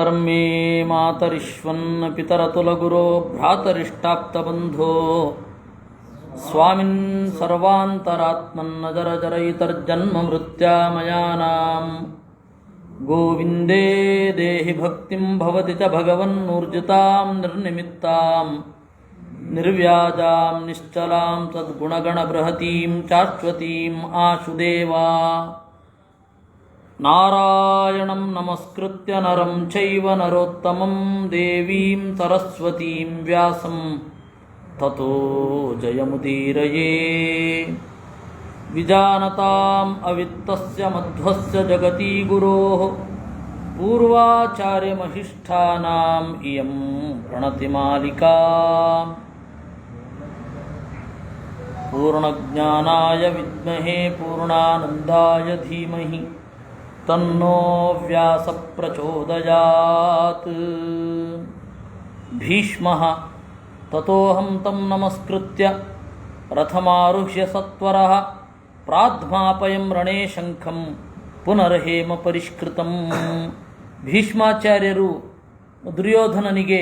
ಮಾತರ್ಮೇ ಮಾತರಿಶ್ವನ್ ಪಿತರತುಲಗುರೋ ಭ್ರಾತರಿಷ್ಟಾಪ್ತಬಂಧೋ ಸ್ವಾಮಿನ್ ಸರ್ವಾಂತರಾತ್ಮನ್ನಜರಜರಯಿತರ್ಜನ್ಮ ಮೃತ್ಯಾಮಯಾನಾಂ ಗೋವಿಂದೇ ದೇಹಿ ಭಕ್ತಿಂ ಭವತಿ ಚ ಭಗವನ್ನೂರ್ಜಿತಾಂ ನಿರ್ನಿಮಿತ್ತಾಂ ನಿರ್ವ್ಯಾಜಾಂ ನಿಶ್ಚಲಾಂ ಸದ್ಗುಣಗಣಬೃಹತೀಂ ಶಾಶ್ವತೀಂ ಆಶುದೇವಾ ನಾರಾಯಣಂ ನಮಸ್ಕೃತ್ಯ ನರಂ ಚೈವ ನರೋತ್ತಮಂ ದೇವೀಂ ಸರಸ್ವತೀಂ ವ್ಯಾಸಂ ತತೋ ಜಯಮುದೀರಯೇ ವಿಜಾನತಾಂ ಅವಿತ್ತಸ್ಯ ಮಧ್ವಸ್ಯ ಜಗತಿ ಗುರೋಃ ಪೂರ್ವಾಚಾರ್ಯಮಹಿಷ್ಠಾನಾಂ ಇಯಂ ಪ್ರಣತಿಮಾಲಿಕಾ ಪೂರ್ಣಜ್ಞಾನಾಯ ವಿದ್ಮಹೇ ಪೂರ್ಣಾನಂದಾಯ ಧೀಮಹಿ ತನ್ನೋ ವ್ಯಾಸ ಪ್ರಚೋದಯಾತ್. ಭೀಷ್ಮಃ ತತೋಹಂ ತಂ ನಮಸ್ಕೃತ್ಯ ರಥಮಾರುಹ್ಯ ಸತ್ವರಃ ಪ್ರಾಧ್ಮಾಪಯಂ ರಣೇ ಶಂಖಂ ಪುನರ್ಹೇಮ ಪರಿಷ್ಕೃತಂ. ಭೀಷ್ಮಾಚಾರ್ಯರು ದುರ್ಯೋಧನನಿಗೆ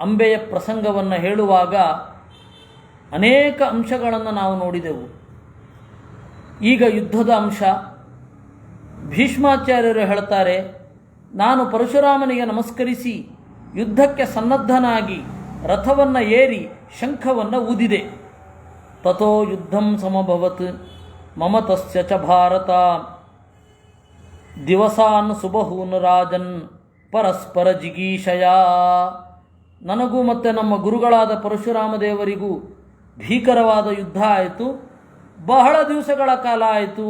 ಅಂಬೆಯ ಪ್ರಸಂಗವನ್ನು ಹೇಳುವಾಗ ಅನೇಕ ಅಂಶಗಳನ್ನು ನಾವು ನೋಡಿದೆವು. ಈಗ ಯುದ್ಧದ ಅಂಶ. ಭೀಷ್ಮಾಚಾರ್ಯರು ಹೇಳ್ತಾರೆ, ನಾನು ಪರಶುರಾಮನಿಗೆ ನಮಸ್ಕರಿಸಿ ಯುದ್ಧಕ್ಕೆ ಸನ್ನದ್ಧನಾಗಿ ರಥವನ್ನು ಏರಿ ಶಂಖವನ್ನು ಊದಿದೆ. ತಥೋ ಯುದ್ಧಂ ಸಮಭವತ್ ಮಮ ತಸ್ಯ ಚ ಭಾರತ ದಿವಸಾನ್ ಸುಬಹೂನ್ ರಾಜನ್ ಪರಸ್ಪರ ಜಿಗೀಷಯ. ನನಗೂ ಮತ್ತು ನಮ್ಮ ಗುರುಗಳಾದ ಪರಶುರಾಮ ದೇವರಿಗೂ ಭೀಕರವಾದ ಯುದ್ಧ ಆಯಿತು. ಬಹಳ ದಿವಸಗಳ ಕಾಲ ಆಯಿತು.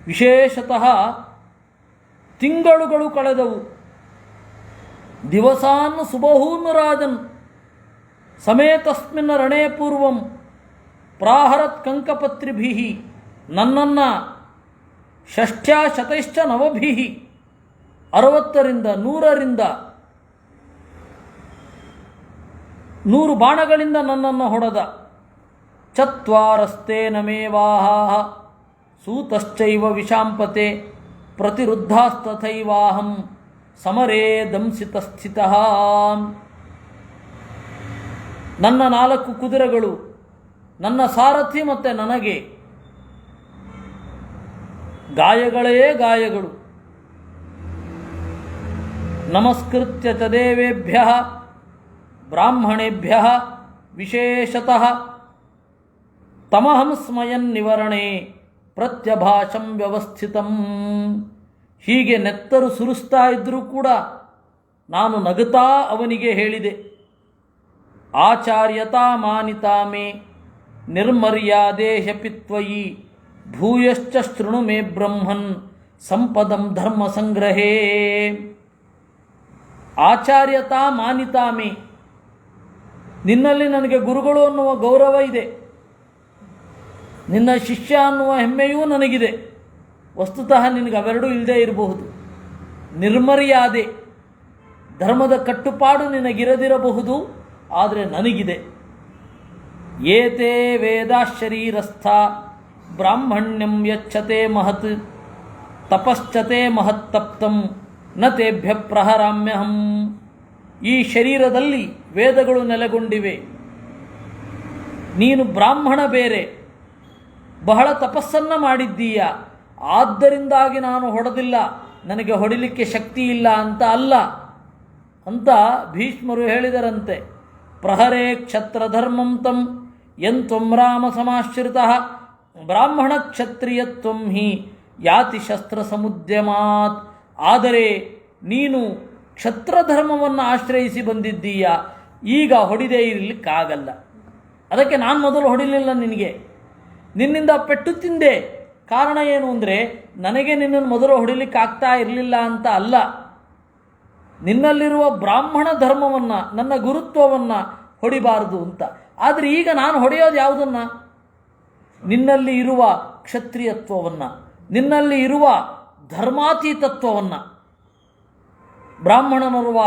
ವಿಶೇಷತಃ ತಿಂಗಳುಗಳು ಕಳೆದವು. ದಿವಸಾನ್ ಸುಬಹೂನ್ ರಾಜನ್ ಸಮೇತಸ್ಮಿನ್ ರಣೇ ಪೂರ್ವಂ ಪ್ರಾಹರತ್ ಕಂಕಪತ್ರಿಭಿ. ನನ್ನನ್ನು ಷಷ್ಠ್ಯಶತೈಶ್ಚ ನವಭಿ 60ರಿಂದ 100 ಬಾಣಗಳಿಂದ ನನ್ನನ್ನು ಹೊಡೆದ. ಚತ್ವಾರಸ್ತೆ ನಮೇವಾಹ ಸೂತಶ್ಚೈವ ವಿಷಾಂಪತೆ ಪ್ರತಿರುದ್ಧಾಸ್ತಥೈವಾಹಂ ಸಮರೇ ದಂಸಿತಸ್ಥಿತಃ. ನನ್ನ 4 ಕುದುರೆಗಳು, ನನ್ನ ಸಾರಥಿ ಮತ್ತು ನನಗೆ ಗಾಯಗಳೇ ಗಾಯಗಳು. ನಮಸ್ಕೃತ್ಯ ಚ ದೇವೇಭ್ಯಃ ಬ್ರಾಹ್ಮಣೇಭ್ಯಃ ವಿಶೇಷತಃ ತಮಹಂ ಸ್ಮಯನ್ ನಿವರಣೆ ಪ್ರತ್ಯಭಾಷಂ ವ್ಯವಸ್ಥಿತಂ. ಹೀಗೆ ನೆತ್ತರು ಸುರಿಸ್ತಾ ಇದ್ದರೂ ಕೂಡ ನಾನು ನಗುತ್ತಾ ಅವನಿಗೆ ಹೇಳಿದೆ, ಆಚಾರ್ಯತಾ ಮಾನಿತಾ ಮೇ ನಿರ್ಮರ್ಯಾದೆ ಹ್ಯಪಿತ್ವಯಿ ಭೂಯಶ್ಚ ಶೃಣು ಮೇ ಬ್ರಹ್ಮನ್ ಸಂಪದಂ ಧರ್ಮ ಸಂಗ್ರಹೇ. ಆಚಾರ್ಯತಾ ಮಾನಿತಾ ಮೇ, ನಿನ್ನಲ್ಲಿ ನನಗೆ ಗುರುಗಳು ಅನ್ನುವ ಗೌರವ ಇದೆ, ನಿನ್ನ ಶಿಷ್ಯ ಅನ್ನುವ ಹೆಮ್ಮೆಯೂ ನನಗಿದೆ. ವಸ್ತುತಃ ನಿನಗೆ ಅವೆರಡೂ ಇಲ್ಲದೆ ಇರಬಹುದು. ನಿರ್ಮರ್ಯಾದೆ, ಧರ್ಮದ ಕಟ್ಟುಪಾಡು ನಿನಗಿರದಿರಬಹುದು, ಆದರೆ ನನಗಿದೆ. ಏತೇ ವೇದಾಶರೀರಸ್ಥ ಬ್ರಾಹ್ಮಣ್ಯಂ ಯಚ್ಛತೆ ಮಹತ್ ತಪಶ್ಚತೆ ಮಹತ್ತಪ್ತಂ ನ ತೇಭ್ಯ ಪ್ರಹರಾಮ್ಯಹಂ. ಈ ಶರೀರದಲ್ಲಿ ವೇದಗಳು ನೆಲೆಗೊಂಡಿವೆ. ನೀನು ಬ್ರಾಹ್ಮಣ ಬೇರೆ, ಬಹಳ ತಪಸ್ಸನ್ನು ಮಾಡಿದ್ದೀಯ, ಆದ್ದರಿಂದಾಗಿ ನಾನು ಹೊಡೆದಿಲ್ಲ, ನನಗೆ ಹೊಡಿಲಿಕ್ಕೆ ಶಕ್ತಿ ಇಲ್ಲ ಅಂತ ಅಲ್ಲ ಅಂತ ಭೀಷ್ಮರು ಹೇಳಿದರಂತೆ. ಪ್ರಹರೇ ಕ್ಷತ್ರಧರ್ಮಂ ತಂ ಯಂತ್ವಂ ರಾಮ ಸಮಾಶ್ರಿತಃ ಬ್ರಾಹ್ಮಣ ಕ್ಷತ್ರಿಯತ್ವಂ ಹಿ ಯಾತಿ ಶಸ್ತ್ರ ಸಮುದ್ಯಮಾತ್. ಆದರೆ ನೀನು ಕ್ಷತ್ರಧರ್ಮವನ್ನು ಆಶ್ರಯಿಸಿ ಬಂದಿದ್ದೀಯ, ಈಗ ಹೊಡಿದೇ ಇರಲಿಕ್ಕಾಗಲ್ಲ. ಅದಕ್ಕೆ ನಾನು ಮೊದಲು ಹೊಡಿಲಿಲ್ಲ ನಿನಗೆ, ನಿನ್ನಿಂದ ಪೆಟ್ಟು ತಿಂದೆ. ಕಾರಣ ಏನು ಅಂದರೆ ನನಗೆ ನಿನ್ನನ್ನು ಮೊದಲು ಹೊಡಿಲಿಕ್ಕಾಗ್ತಾ ಇರಲಿಲ್ಲ ಅಂತ ಅಲ್ಲ, ನಿನ್ನಲ್ಲಿರುವ ಬ್ರಾಹ್ಮಣ ಧರ್ಮವನ್ನು, ನನ್ನ ಗುರುತ್ವವನ್ನು ಹೊಡಿಬಾರದು ಅಂತ. ಆದರೆ ಈಗ ನಾನು ಹೊಡೆಯೋದು ಯಾವುದನ್ನು? ನಿನ್ನಲ್ಲಿ ಇರುವ ಕ್ಷತ್ರಿಯತ್ವವನ್ನು, ನಿನ್ನಲ್ಲಿ ಇರುವ ಧರ್ಮಾತೀತತ್ವವನ್ನು. ಬ್ರಾಹ್ಮಣನರುವ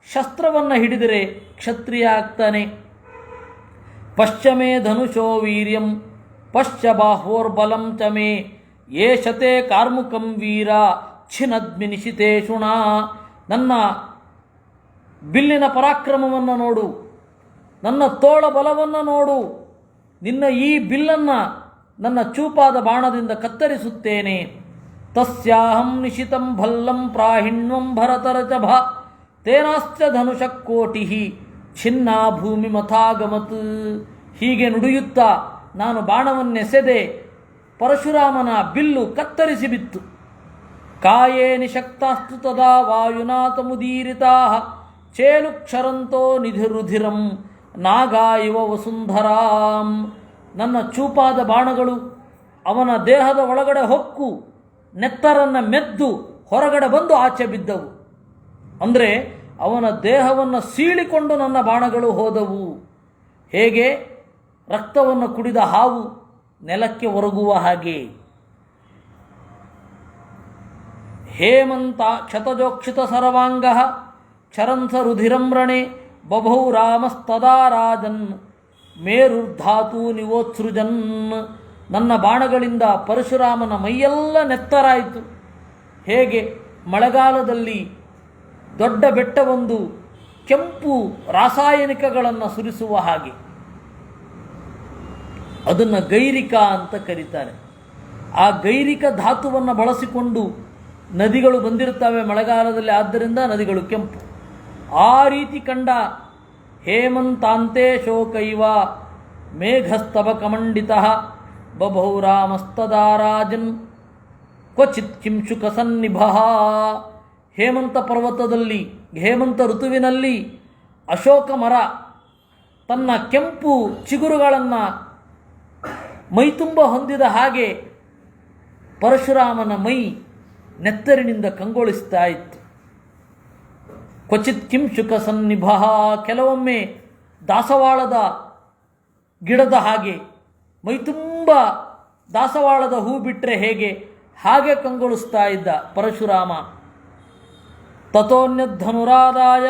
ಶಸ್ತ್ರವನ್ನು ಹಿಡಿದರೆ ಕ್ಷತ್ರಿಯ ಆಗ್ತಾನೆ. ಪಶ್ಚಮೇ ಧನುಷೋ ವೀರ್ಯಂ ಪಶ್ಚ ಬಾಹೋರ್ಬಲಂ ಚ ಮೇ ಏಷತೆ ಕಾರ್ಮುಕಂ ವೀರ ಛಿನದ್ಮಿ ನಿಶಿತೇಷುಣ, ನನ್ನ ಬಿಲ್ಲಿನ ಪರಾಕ್ರಮವನ್ನು ನೋಡು, ನನ್ನ ತೋಳ ಬಲವನ್ನು ನೋಡು, ನಿನ್ನ ಈ ಬಿಲ್ಲನ್ನು ನನ್ನ ಚೂಪಾದ ಬಾಣದಿಂದ ಕತ್ತರಿಸುತ್ತೇನೆ. ತಸ್ಯಾಹಂ ನಿಶಿತಂ ಭಲ್ಲಂ ಪ್ರಾಹಿಣ್ವಂ ಭರತರಚಭ ತೇನಾಶ್ಚ ಧನುಷಕೋಟಿ ಛಿನ್ನಾ ಭೂಮಿ ಮಥಾಗಮತ್. ಹೀಗೆ ನುಡಿಯುತ್ತಾ ನಾನು ಬಾಣವನ್ನೆಸೆದೆ, ಪರಶುರಾಮನ ಬಿಲ್ಲು ಕತ್ತರಿಸಿ ಬಿತ್ತು. ಕಾಯೇ ನಿಶಕ್ತಾಸ್ತು ತದಾ ವಾಯುನಾಥ ಮುದೀರಿತಾ ಚೇಲುಕ್ಷರಂತೋ ನಿಧಿರುಧಿರಂ ನಾಗಾ ಇವ ವಸುಂಧರಾಂ. ನನ್ನ ಚೂಪಾದ ಬಾಣಗಳು ಅವನ ದೇಹದ ಒಳಗಡೆ ಹೊಕ್ಕು ನೆತ್ತರನ್ನು ಮೆದ್ದು ಹೊರಗಡೆ ಬಂದು ಆಚೆ ಬಿದ್ದವು. ಅಂದರೆ ಅವನ ದೇಹವನ್ನು ಸೀಳಿಕೊಂಡು ನನ್ನ ಬಾಣಗಳು ಹೋದವು. ಹೇಗೆ ರಕ್ತವನ್ನು ಕುಡಿದ ಹಾವು ನೆಲಕ್ಕೆ ಒರಗುವ ಹಾಗೆ. ಹೇಮಂತ ಕ್ಷತಜೋಕ್ಷಿತ ಸರ್ವಾಂಗ ಕ್ಷರಂಸ ರುಧಿರಂ ರಣೆ ಬಭೌ ರಾಮಸ್ತದಾ ರಾಜನ್ ಮೇರುರ್ಧಾತು ನಿವೋತ್ಸೃಜನ್. ನನ್ನ ಬಾಣಗಳಿಂದ ಪರಶುರಾಮನ ಮೈಯೆಲ್ಲ ನೆತ್ತರಾಯಿತು. ಹೇಗೆ ಮಳೆಗಾಲದಲ್ಲಿ ದೊಡ್ಡ ಬೆಟ್ಟವೊಂದು ಕೆಂಪು ರಾಸಾಯನಿಕಗಳನ್ನು ಸುರಿಸುವ ಹಾಗೆ. ಅದನ್ನು ಗೈರಿಕ ಅಂತ ಕರೀತಾರೆ. ಆ ಗೈರಿಕ ಧಾತುವನ್ನು ಬಳಸಿಕೊಂಡು ನದಿಗಳು ಬಂದಿರುತ್ತವೆ ಮಳೆಗಾಲದಲ್ಲಿ, ಆದ್ದರಿಂದ ನದಿಗಳು ಕೆಂಪು. ಆ ರೀತಿ ಕಂಡ ಹೇಮಂತಾಂತೆ ಶೋಕೈವ ಮೇಘಸ್ತವ ಕಮಂಡಿತ ಬಭೌ ರಾಮಸ್ತದಾ ರಾಜನ್ ಕ್ವಚಿತ್ ಕಿಂಶುಕ ಸನ್ನಿಭ. ಹೇಮಂತ ಪರ್ವತದಲ್ಲಿ, ಹೇಮಂತ ಋತುವಿನಲ್ಲಿ ಅಶೋಕ ಮರ ತನ್ನ ಕೆಂಪು ಚಿಗುರುಗಳನ್ನು ಮೈತುಂಬ ಹೊಂದಿದ ಹಾಗೆ ಪರಶುರಾಮನ ಮೈ ನೆತ್ತರಿನಿಂದ ಕಂಗೊಳಿಸ್ತಾ ಇತ್ತು. ಕ್ವಚಿತ್ ಕಿಂಶುಕ ಸನ್ನಿಭ, ಕೆಲವೊಮ್ಮೆ ದಾಸವಾಳದ ಗಿಡದ ಹಾಗೆ ಮೈತುಂಬ ದಾಸವಾಳದ ಹೂ ಬಿಟ್ಟರೆ ಹೇಗೆ ಹಾಗೆ ಕಂಗೊಳಿಸ್ತಾ ಇದ್ದ ಪರಶುರಾಮ. ತಥೋನ್ಯಧನುರಾದಾಯ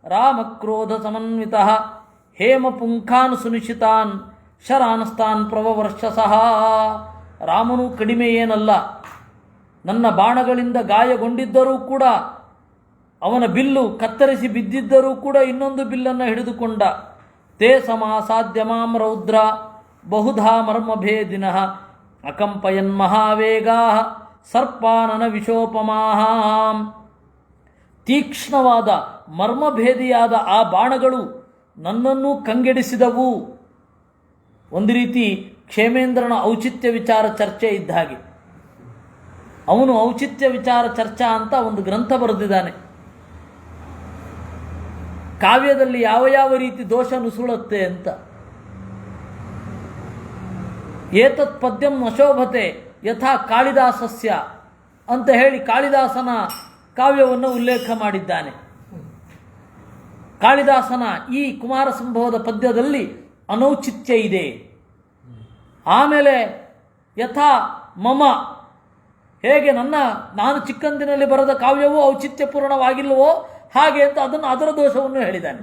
ರಾಮಕ್ರೋಧ ಸಮನ್ವಿತಃ ಹೇಮಪುಂಖಾನ್ ಸುನಿಶ್ಚಿತಾನ್ ಶರಾನಸ್ತಾನ್ ಪ್ರವವರ್ಷಸಃ. ರಾಮನು ಕಡಿಮೆ ಏನಲ್ಲ, ನನ್ನ ಬಾಣಗಳಿಂದ ಗಾಯಗೊಂಡಿದ್ದರೂ ಕೂಡ, ಅವನ ಬಿಲ್ಲು ಕತ್ತರಿಸಿ ಬಿದ್ದಿದ್ದರೂ ಕೂಡ ಇನ್ನೊಂದು ಬಿಲ್ಲನ್ನು ಹಿಡಿದುಕೊಂಡ. ತೇ ಸಮಾಸಾದ್ಯ ಮಾಂ ರೌದ್ರ ಬಹುಧಾ ಮರ್ಮಭೇದಿನಃ ಅಕಂಪಯನ್ ಮಹಾವೇಗಾ ಸರ್ಪಾನನ ವಿಶೋಪಮಾಹ. ತೀಕ್ಷ್ಣವಾದ ಮರ್ಮಭೇದಿಯಾದ ಆ ಬಾಣಗಳು ನನ್ನನ್ನು ಕಂಗೆಡಿಸಿದವು. ಒಂದು ರೀತಿ ಕ್ಷೇಮೇಂದ್ರನ ಔಚಿತ್ಯ ವಿಚಾರ ಚರ್ಚೆ ಇದ್ದ ಹಾಗೆ. ಅವನು ಔಚಿತ್ಯ ವಿಚಾರ ಚರ್ಚಾ ಅಂತ ಒಂದು ಗ್ರಂಥ ಬರೆದಿದ್ದಾನೆ. ಕಾವ್ಯದಲ್ಲಿ ಯಾವ ಯಾವ ರೀತಿ ದೋಷ ನುಸುಳುತ್ತೆ ಅಂತ. ಏತತ್ ಪದ್ಯಂ ಅಶೋಭತೆ ಯಥಾ ಕಾಳಿದಾಸಸ್ಯ ಅಂತ ಹೇಳಿ ಕಾಳಿದಾಸನ ಕಾವ್ಯವನ್ನು ಉಲ್ಲೇಖ ಮಾಡಿದ್ದಾನೆ. ಕಾಳಿದಾಸನ ಈ ಕುಮಾರ ಸಂಭವದ ಪದ್ಯದಲ್ಲಿ ಅನೌಚಿತ್ಯ ಇದೆ. ಆಮೇಲೆ ಯಥಾ ಮಮ, ಹೇಗೆ ನಾನು ಚಿಕ್ಕಂದಿನಲ್ಲಿ ಬರೆದ ಕಾವ್ಯವೂ ಔಚಿತ್ಯಪೂರ್ಣವಾಗಿಲ್ಲವೋ ಹಾಗೆ ಅಂತ ಅದರ ದೋಷವನ್ನು ಹೇಳಿದ್ದಾನೆ.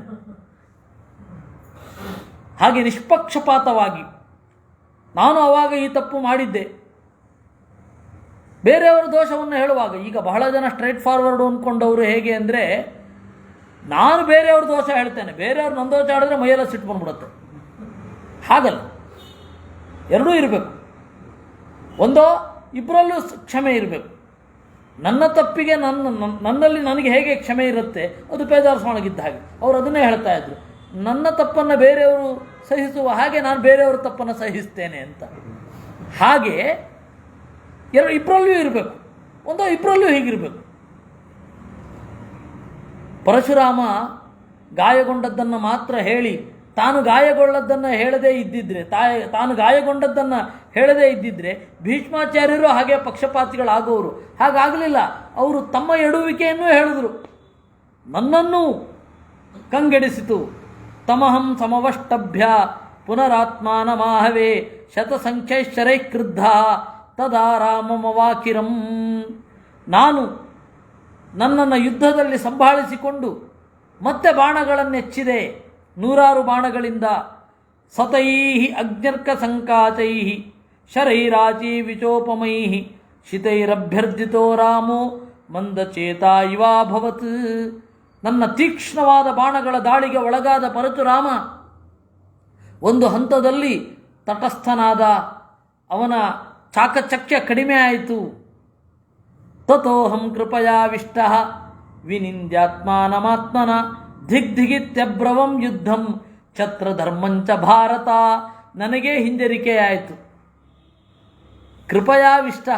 ಹಾಗೆ ನಿಷ್ಪಕ್ಷಪಾತವಾಗಿ ನಾನು ಆವಾಗ ಈ ತಪ್ಪು ಮಾಡಿದ್ದೆ, ಬೇರೆಯವರ ದೋಷವನ್ನು ಹೇಳುವಾಗ, ಈಗ ಬಹಳ ಜನ ಸ್ಟ್ರೈಟ್ ಫಾರ್ವರ್ಡ್ ಅಂದ್ಕೊಂಡವರು ಹೇಗೆ ಅಂದರೆ, ನಾನು ಬೇರೆಯವ್ರ ದೋಷ ಹೇಳ್ತೇನೆ, ಬೇರೆಯವ್ರು ನನ್ನ ದೋಷ ಹೇಳಿದ್ರೆ ಮೈಯೆಲ್ಲ ಸಿಟ್ಟು ಬಂದ್ಬಿಡುತ್ತೆ. ಹಾಗಲ್ಲ, ಎರಡೂ ಇರಬೇಕು. ಒಂದೋ ಇಬ್ಬರಲ್ಲೂ ಕ್ಷಮೆ ಇರಬೇಕು. ನನ್ನ ತಪ್ಪಿಗೆ ನನ್ನಲ್ಲಿ ನನಗೆ ಹೇಗೆ ಕ್ಷಮೆ ಇರುತ್ತೆ, ಅದು ಪೇಜಾರ್ ಸ್ವಾಮಿಗಿದ್ದ ಹಾಗೆ. ಅವರು ಅದನ್ನೇ ಹೇಳ್ತಾ ಇದ್ರು, ನನ್ನ ತಪ್ಪನ್ನು ಬೇರೆಯವರು ಸಹಿಸುವ ಹಾಗೆ ನಾನು ಬೇರೆಯವ್ರ ತಪ್ಪನ್ನು ಸಹಿಸ್ತೇನೆ ಅಂತ. ಹಾಗೆ ಇಬ್ಬರಲ್ಲೂ ಇರಬೇಕು, ಒಂದೋ ಇಬ್ಬರಲ್ಲೂ ಹೀಗಿರಬೇಕು. ಪರಶುರಾಮ ಗಾಯಗೊಂಡದ್ದನ್ನು ಮಾತ್ರ ಹೇಳಿ ತಾನು ಗಾಯಗೊಳ್ಳದ್ದನ್ನು ಹೇಳದೇ ಇದ್ದಿದ್ರೆ, ತಾನು ಗಾಯಗೊಂಡದ್ದನ್ನು ಹೇಳದೇ ಇದ್ದಿದ್ರೆ ಭೀಷ್ಮಾಚಾರ್ಯರು ಹಾಗೆ ಪಕ್ಷಪಾತಿಗಳಾಗೋರು. ಹಾಗಾಗಲಿಲ್ಲ. ಅವರು ತಮ್ಮ ಎಡುವಿಕೆಯನ್ನು ಹೇಳಿದರು. ನನ್ನನ್ನು ಕಂಗೆಡಿಸಿತು. ತಮಹಂ ಸಮವಷ್ಟಭ್ಯ ಪುನರಾತ್ಮಾನ ಮಾಹವೇ ಶತಸಂಖ್ಯೈಶ್ಚರೈ ಕ್ರುದ್ಧ ತದಾ ರಾಮಮವಾಕಿರಂ. ನಾನು ನನ್ನನ್ನು ಯುದ್ಧದಲ್ಲಿ ಸಂಭಾಳಿಸಿಕೊಂಡು ಮತ್ತೆ ಬಾಣಗಳನ್ನೆಚ್ಚಿದೆ, 100 ಬಾಣಗಳಿಂದ. ಸತೈ ಅಗ್ನ್ಯರ್ಕ ಸಂಕಾತೈ ಶರೈರಾಚಿ ವಿಚೋಪಮೈ ಶಿತೈರಭ್ಯರ್ಥಿತೋ ರಾಮೋ ಮಂದಚೇತ ಇವಾಭವತ್. ನನ್ನ ತೀಕ್ಷ್ಣವಾದ ಬಾಣಗಳ ದಾಳಿಗೆ ಒಳಗಾದ ಪರಶುರಾಮ ಒಂದು ಹಂತದಲ್ಲಿ ತಟಸ್ಥನಾದ. ಅವನ ಚಾಕಚಕ್ಯ ಕಡಿಮೆ ಆಯಿತು. ತತೋಹಂ ಕೃಪಯಾವಿಷ್ಟ ವಿನಿಂದ್ಯಾತ್ಮಾನಮಾತ್ಮನ ದಿಗ್ಧಿಗಿತ್ಯಬ್ರವಂ ಯುದ್ಧಂ ಛತ್ರಧರ್ಮಂಚ ಭಾರತ. ನನಗೇ ಹಿಂಜರಿಕೆಯಾಯಿತು. ಕೃಪಯಾವಿಷ್ಟ,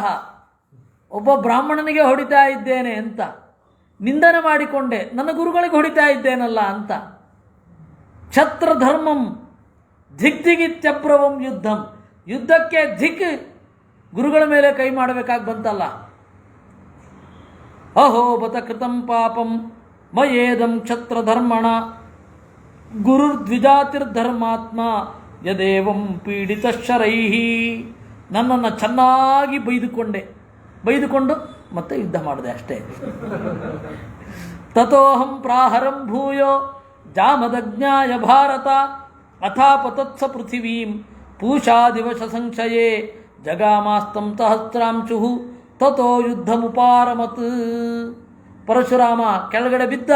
ಒಬ್ಬ ಬ್ರಾಹ್ಮಣನಿಗೆ ಹೊಡಿತಾ ಇದ್ದೇನೆ ಅಂತ ನಿಂದನೆ ಮಾಡಿಕೊಂಡೆ, ನನ್ನ ಗುರುಗಳಿಗೆ ಹೊಡಿತಾ ಇದ್ದೇನಲ್ಲ ಅಂತ. ಛತ್ರಧರ್ಮಂ ದಿಗ್ಧಿಗಿತ್ಯಬ್ರವಂ ಯುದ್ಧಂ, ಯುದ್ಧಕ್ಕೆ ಧಿಕ್ ಗುರುಗಳ ಮೇಲೆ ಕೈ ಮಾಡಬೇಕಾಗಿ ಬಂತಲ್ಲ. ಅಹೋ ಬತ ಕೃತಂ ಪಾಪಂ ಮಯೇದಂ ಕ್ಷತ್ರಧರ್ಮಣ ಗುರುರ್ದ್ವಿಜಾತಿರ್ಧರ್ಮಾತ್ಮ ಯದೇವಂ ಪೀಡಿತ ಶರೈಹಿ. ನನ್ನನ್ನು ಚೆನ್ನಾಗಿ ಬೈದುಕೊಂಡು ಮತ್ತೆ ಯುದ್ಧ ಮಾಡಿದೆ ಅಷ್ಟೇ. ತತೋಹಂ ಪ್ರಾಹರಂ ಭೂಯೋ ಜಾಮದಜ್ಞಾಯ ಭಾರತ ಅಥಾಪತತ್ಸ ಪೃಥಿವೀಂ ಪೂಷಾ ದಿವಸ ಸಂಶಯೇ ಜಗಾಮಾಸ್ತಂ ಸಹಸ್ರಾಂಶು ತಥೋ ಯುದ್ಧಮುಪಾರಮತ್. ಪರಶುರಾಮ ಕೆಳಗಡೆ ಬಿದ್ದ.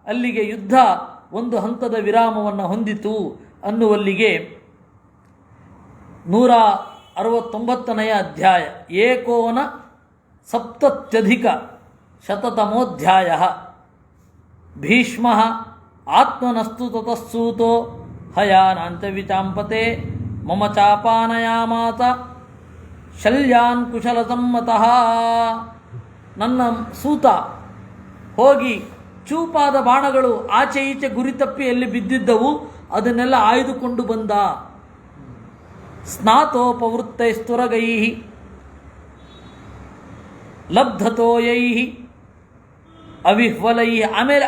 ಅಲ್ಲಿಗೆ ಯುದ್ಧ ಒಂದು ಹಂತದ ವಿರಾಮವನ್ನು ಹೊಂದಿತು ಅನ್ನುವಲ್ಲಿಗೆ 169ನೇ ಅಧ್ಯಾಯ ಏಕೋನ ಸಪ್ತತ್ಯಧಿಕ ಶತತಮೋಧ್ಯಾಯ. ಭೀಷ್ಮ ಆತ್ಮನಸ್ತು ತತಸ್ಸೂತೋ ಹಯಾನಾಂಚ ವಿಚಾಂಪತೆ ಮಮ ಚಾಪಾನಯಾಮಾತ ಶಲ್ಯಾನ್ ಕುಶಲಸಮ್ಮತಃ. ನನ್ನ ಸೂತ ಹೋಗಿ ಚೂಪಾದ ಬಾಣಗಳು ಆಚೆ ಈಚೆ ಗುರಿ ತಪ್ಪಿ ಎಲ್ಲಿ ಬಿದ್ದಿದ್ದವು ಅದನ್ನೆಲ್ಲ ಆಯ್ದುಕೊಂಡು ಬಂದ. ಸ್ನಾತೋಪವೃತ್ತೈಸ್ತುರಗೈ ಲಬ್ಧತೋಯೈ ಅವಿಹ್ವಲೈ. ಆಮೇಲೆ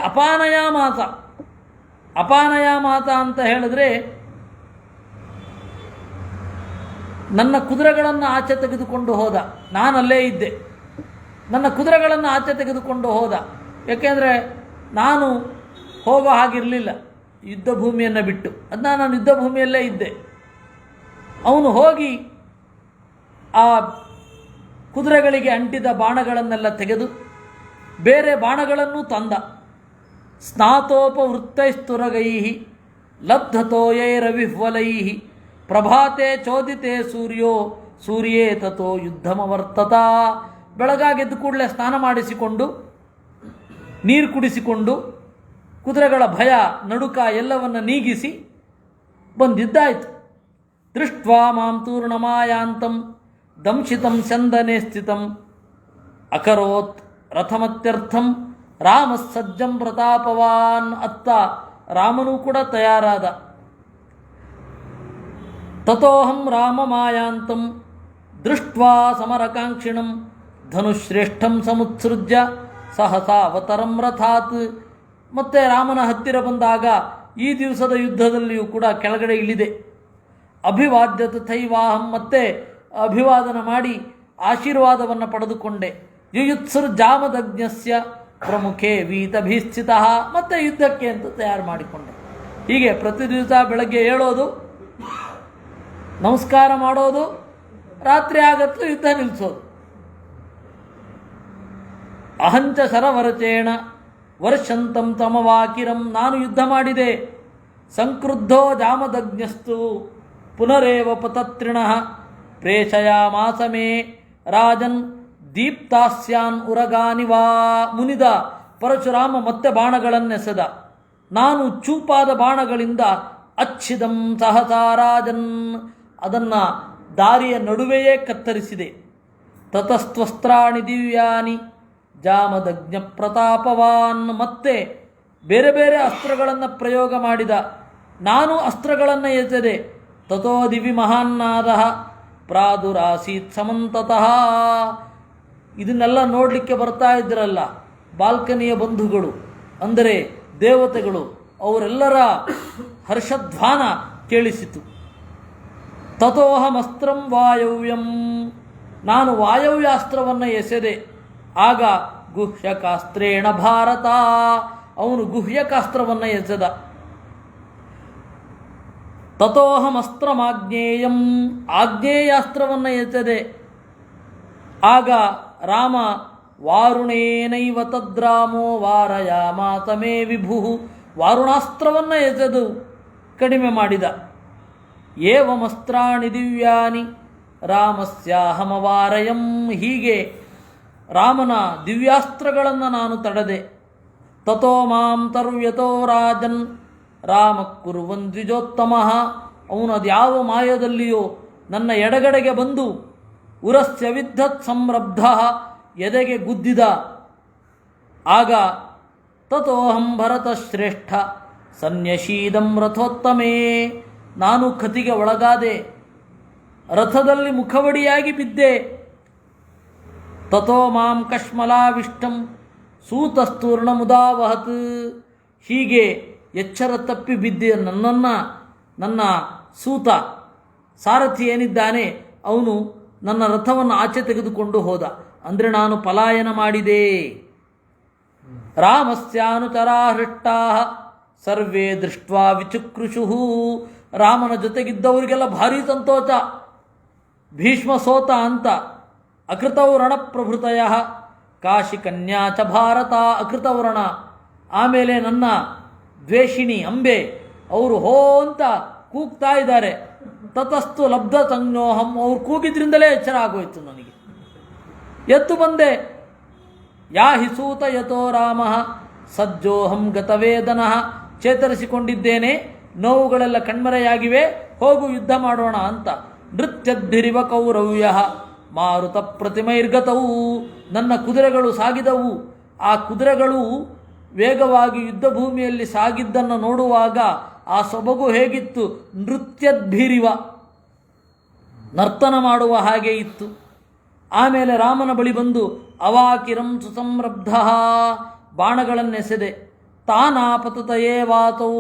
ಅಪಾನಯಾಮಾತ ಅಂತ ಹೇಳಿದ್ರೆ ನನ್ನ ಕುದುರೆಗಳನ್ನು ಆಚೆ ತೆಗೆದುಕೊಂಡು ಹೋದ. ನಾನಲ್ಲೇ ಇದ್ದೆ. ನನ್ನ ಕುದುರೆಗಳನ್ನು ಆಚೆ ತೆಗೆದುಕೊಂಡು ಹೋದ. ಏಕೆಂದರೆ ನಾನು ಹೋಗೋ ಹಾಗಿರಲಿಲ್ಲ ಯುದ್ಧ ಭೂಮಿಯನ್ನು ಬಿಟ್ಟು. ಅದನ್ನ ನಾನು ಯುದ್ಧ ಭೂಮಿಯಲ್ಲೇ ಇದ್ದೆ. ಅವನು ಹೋಗಿ ಆ ಕುದುರೆಗಳಿಗೆ ಅಂಟಿದ ಬಾಣಗಳನ್ನೆಲ್ಲ ತೆಗೆದು ಬೇರೆ ಬಾಣಗಳನ್ನು ತಂದ. ಸ್ನಾತೋಪವೃತ್ತೈಸ್ತುರಗೈ ಲಬ್ಧತೋಯೈರವಿಹ್ವಲೈ ಪ್ರಭಾತೆ ಚೋದಿತೆ ಸೂರ್ಯೋ ಸೂರ್ಯೇ ತಥೋ ಯುದ್ಧಮವರ್ತತ. ಬೆಳಗಾಗೆದ್ದು ಕೂಡಲೇ ಸ್ನಾನ ಮಾಡಿಸಿಕೊಂಡು ನೀರು ಕುಡಿಸಿಕೊಂಡು ಕುದುರೆಗಳ ಭಯ ನಡುಕ ಎಲ್ಲವನ್ನು ನೀಗಿಸಿ ಬಂದಿದ್ದಾಯಿತು. ದೃಷ್ಟ್ವಾ ಮಾಂ ತೂರ್ಣಮಾಯಾಂತಂ ದಂಶಿತಂ ಸ್ಯಂದನೆ ಸ್ಥಿತಂ ಅಕರೋತ್ ರಥಮತ್ಯರ್ಥಂ ರಾಮ ಸಜ್ಜಂ ಪ್ರತಾಪವಾನ್. ಅತ್ತ ರಾಮನೂ ಕೂಡ ತಯಾರಾದ. ತತೋಹಂ ರಾಮಮಾಯಾಂತಂ ದೃಷ್ಟ್ವಾ ಸಮರಕಾಂಕ್ಷಿಣಂ ಧನುಶ್ರೇಷ್ಠಂ ಸಮುತ್ಸೃಜ್ಯ ಸಹಸಾವತರಂ ರಥಾತ್. ಮತ್ತೆ ರಾಮನ ಹತ್ತಿರ ಬಂದಾಗ ಈ ದಿವಸದ ಯುದ್ಧದಲ್ಲಿಯೂ ಕೂಡ ಕೆಳಗಡೆ ಇಳಿದೆ. ಅಭಿವಾದ್ಯ ತಥೈವಾಹಂ, ಮತ್ತೆ ಅಭಿವಾದನ ಮಾಡಿ ಆಶೀರ್ವಾದವನ್ನು ಪಡೆದುಕೊಂಡೆ. ಯುಯುತ್ಸುರ್ ಜಾಮದಗ್ನಸ್ಯ ಪ್ರಮುಖೇ ವೀತಭೀಸ್ಥಿತ. ಮತ್ತೆ ಯುದ್ಧಕ್ಕೆ ಅಂತ ತಯಾರು ಮಾಡಿಕೊಂಡೆ. ಹೀಗೆ ಪ್ರತಿ ದಿವಸ ಬೆಳಗ್ಗೆ ಏಳೋದು, ನಮಸ್ಕಾರ ಮಾಡೋದು, ರಾತ್ರಿ ಆಗತ್ತೂ ಯುದ್ಧ ನಿಲ್ಲಿಸೋದು. ಅಹಂಚ ಶರವರಚೇಣ ವರ್ಷಂತಂ ತಮವಾಕಿರಂ. ನಾನು ಯುದ್ಧ ಮಾಡಿದೆ. ಸಂಕ್ರುದ್ಧೋ ಜಾಮದಗ್ನಸ್ತು ಪುನರೇವ ಪತತ್ರಿಣಃ ಪ್ರೇಷಯಾಮಾಸ ಮೇ ರಾಜನ್ ದೀಪ್ತಾಸ್ಯಾನ್ ಉರಗಾನಿವಾ. ಮುನಿದ ಪರಶುರಾಮ ಮತ್ತೆ ಬಾಣಗಳನ್ನೆಸೆದ. ನಾನು ಚೂಪಾದ ಬಾಣಗಳಿಂದ ಅಚ್ಛಿದಂ ಸಹಸಾ ರಾಜನ್, ಅದನ್ನು ದಾರಿಯ ನಡುವೆಯೇ ಕತ್ತರಿಸಿದೆ. ತತಸ್ತ್ವಸ್ತ್ರಾಣಿ ದಿವ್ಯಾನಿ ಜಾಮದಗ್ನ ಪ್ರತಾಪವಾನ್. ಮತ್ತೆ ಬೇರೆ ಬೇರೆ ಅಸ್ತ್ರಗಳನ್ನು ಪ್ರಯೋಗ ಮಾಡಿದ. ನಾನು ಅಸ್ತ್ರಗಳನ್ನು ಎಸೆದೆ. ತಥೋ ದಿವಿ ಮಹಾನ್ನಾದ ಪ್ರಾದುರಾಸೀತ್ ಸಮಂತತಃ. ಇದನ್ನೆಲ್ಲ ನೋಡಲಿಕ್ಕೆ ಬರ್ತಾ ಇದ್ರಲ್ಲ ಬಾಲ್ಕನಿಯ ಬಂಧುಗಳು, ಅಂದರೆ ದೇವತೆಗಳು, ಅವರೆಲ್ಲರ ಹರ್ಷಧ್ವಾನ ಕೇಳಿಸಿತು. ತಥೋಹಮಸ್ತ್ರಂ ವಾಯವ್ಯಂ, ನಾನು ವಾಯವ್ಯಾಸ್ತ್ರವನ್ನು ಎಸೆದೆ. ಆಗ ಗುಹ್ಯಕಾಸ್ತ್ರೇಣ ಭಾರತ, ಅವನು ಗುಹ್ಯಕಾಸ್ತ್ರವನ್ನು ಎಸೆದ. ತಥೋಹಮಸ್ತ್ರಮಾಗ್ನೇಯಂ, ಆಗ್ನೇಯಾಸ್ತ್ರವನ್ನು ಎಸೆದೆ. ಆಗ ರಾಮ ವಾರುಣೇನೈವ ತದ್ರಾಮೋ ವಾರಯಾಮಾತ ಮೇ ವಿಭು. ವಾರುಣಾಸ್ತ್ರವನ್ನು ಎಸೆದು ಕಡಿಮೆ ಮಾಡಿದ. ಏವಮಸ್ತ್ರಾಣಿ ದಿವ್ಯಾನಿ ರಾಮಸ್ಯಾಹಮವಾರಯಂ. ಹೀಗೆ ರಾಮನ ದಿವ್ಯಾಸ್ತ್ರಗಳನ್ನು ನಾನು ತಡೆದೆ. ತಥೋ ಮಾಂ ತರ್ವ್ಯತೋ ರಾಜನ್ ರಾಮ ಕುರ್ವನ್ ದ್ವಿಜೋತ್ತಮ. ಅವನು ಅದ್ಯಾವ ಮಾಯದಲ್ಲಿಯೋ ನನ್ನ ಎಡಗಡೆಗೆ ಬಂದು ಉರಸ್ಯ ವಿದ್ಧತ್ ಸಂರಬ್ಧ, ಎದೆಗೆ ಗುದ್ದಿದ. ಆಗ ತಥೋಹಂ ಭರತಶ್ರೇಷ್ಠ ಸನ್ಯಶೀದಂ ರಥೋತ್ತಮೇ. ನಾನು ಕತಿಗೆ ಒಳಗಾದೆ, ರಥದಲ್ಲಿ ಮುಖವಡಿಯಾಗಿ ಬಿದ್ದೆ. ತಥೋ ಮಾಂ ಕಶ್ಮಲಾವಿಷ್ಟಂ ಸೂತಸ್ತೂರ್ಣಮುದಾವಹತ್. ಹೀಗೆ ಎಚ್ಚರ ತಪ್ಪಿ ಬಿದ್ದ ನನ್ನನ್ನು ನನ್ನ ಸೂತ ಸಾರಥಿ ಏನಿದ್ದಾನೆ ಅವನು ನನ್ನ ರಥವನ್ನು ಆಚೆ ತೆಗೆದುಕೊಂಡು ಹೋದ. ಅಂದರೆ ನಾನು ಪಲಾಯನ ಮಾಡಿದೆ. ರಾಮಸ್ಯಾನುಚರಾ ಹೃಷ್ಟಾ ಸರ್ವೇ ದೃಷ್ಟ್ವಾ ವಿಚುಕೃಷು. ರಾಮನ ಜೊತೆಗಿದ್ದವರಿಗೆಲ್ಲ ಭಾರೀ ಸಂತೋಷ. ಭೀಷ್ಮ ಸೋತ ಅಂತ. ಅಕೃತವ್ರಣ ಪ್ರಭೃತಯ ಕಾಶಿ ಕನ್ಯಾ ಚ ಭಾರತ. ಅಕೃತವ್ರಣ, ಆಮೇಲೆ ನನ್ನ ದ್ವೇಷಿಣಿ ಅಂಬೆ, ಅವರು ಹೋ ಅಂತ ಕೂಗ್ತಾ ಇದ್ದಾರೆ. ತತಸ್ತು ಲಬ್ಧ ಸಂಜ್ಞೋಹಂ. ಅವ್ರು ಕೂಗಿದ್ರಿಂದಲೇ ಎಚ್ಚರ ಆಗೋಯ್ತು ನನಗೆ. ಎದ್ದು ಬಂದೆ. ಯಾ ಹಿ ಸೂತ ಯತೋ ರಾಮ ಸಜ್ಜೋಹಂ ಗತವೇದನಃ. ಚೇತರಿಸಿಕೊಂಡಿದ್ದೇನೆ, ನೋವುಗಳೆಲ್ಲ ಕಣ್ಮರೆಯಾಗಿವೆ, ಹೋಗು ಯುದ್ಧ ಮಾಡೋಣ ಅಂತ. ನೃತ್ಯದ್ಭಿರಿವ ಕೌರವ್ಯ ಮಾರುತ ಪ್ರತಿಮೈರ್ಗತವು. ನನ್ನ ಕುದುರೆಗಳು ಸಾಗಿದವು. ಆ ಕುದುರೆಗಳು ವೇಗವಾಗಿ ಯುದ್ಧ ಭೂಮಿಯಲ್ಲಿ ಸಾಗಿದ್ದನ್ನು ನೋಡುವಾಗ ಆ ಸೊಬಗು ಹೇಗಿತ್ತು? ನೃತ್ಯದ್ಭಿರಿವ, ನರ್ತನ ಮಾಡುವ ಹಾಗೆ ಇತ್ತು. ಆಮೇಲೆ ರಾಮನ ಬಳಿ ಬಂದು ಅವಾಕಿರಂ ಸುಸಂರಬ್ಧ, ಬಾಣಗಳನ್ನೆಸೆದೆ. ತಾನಾಪತತಯೇ ವಾತೌ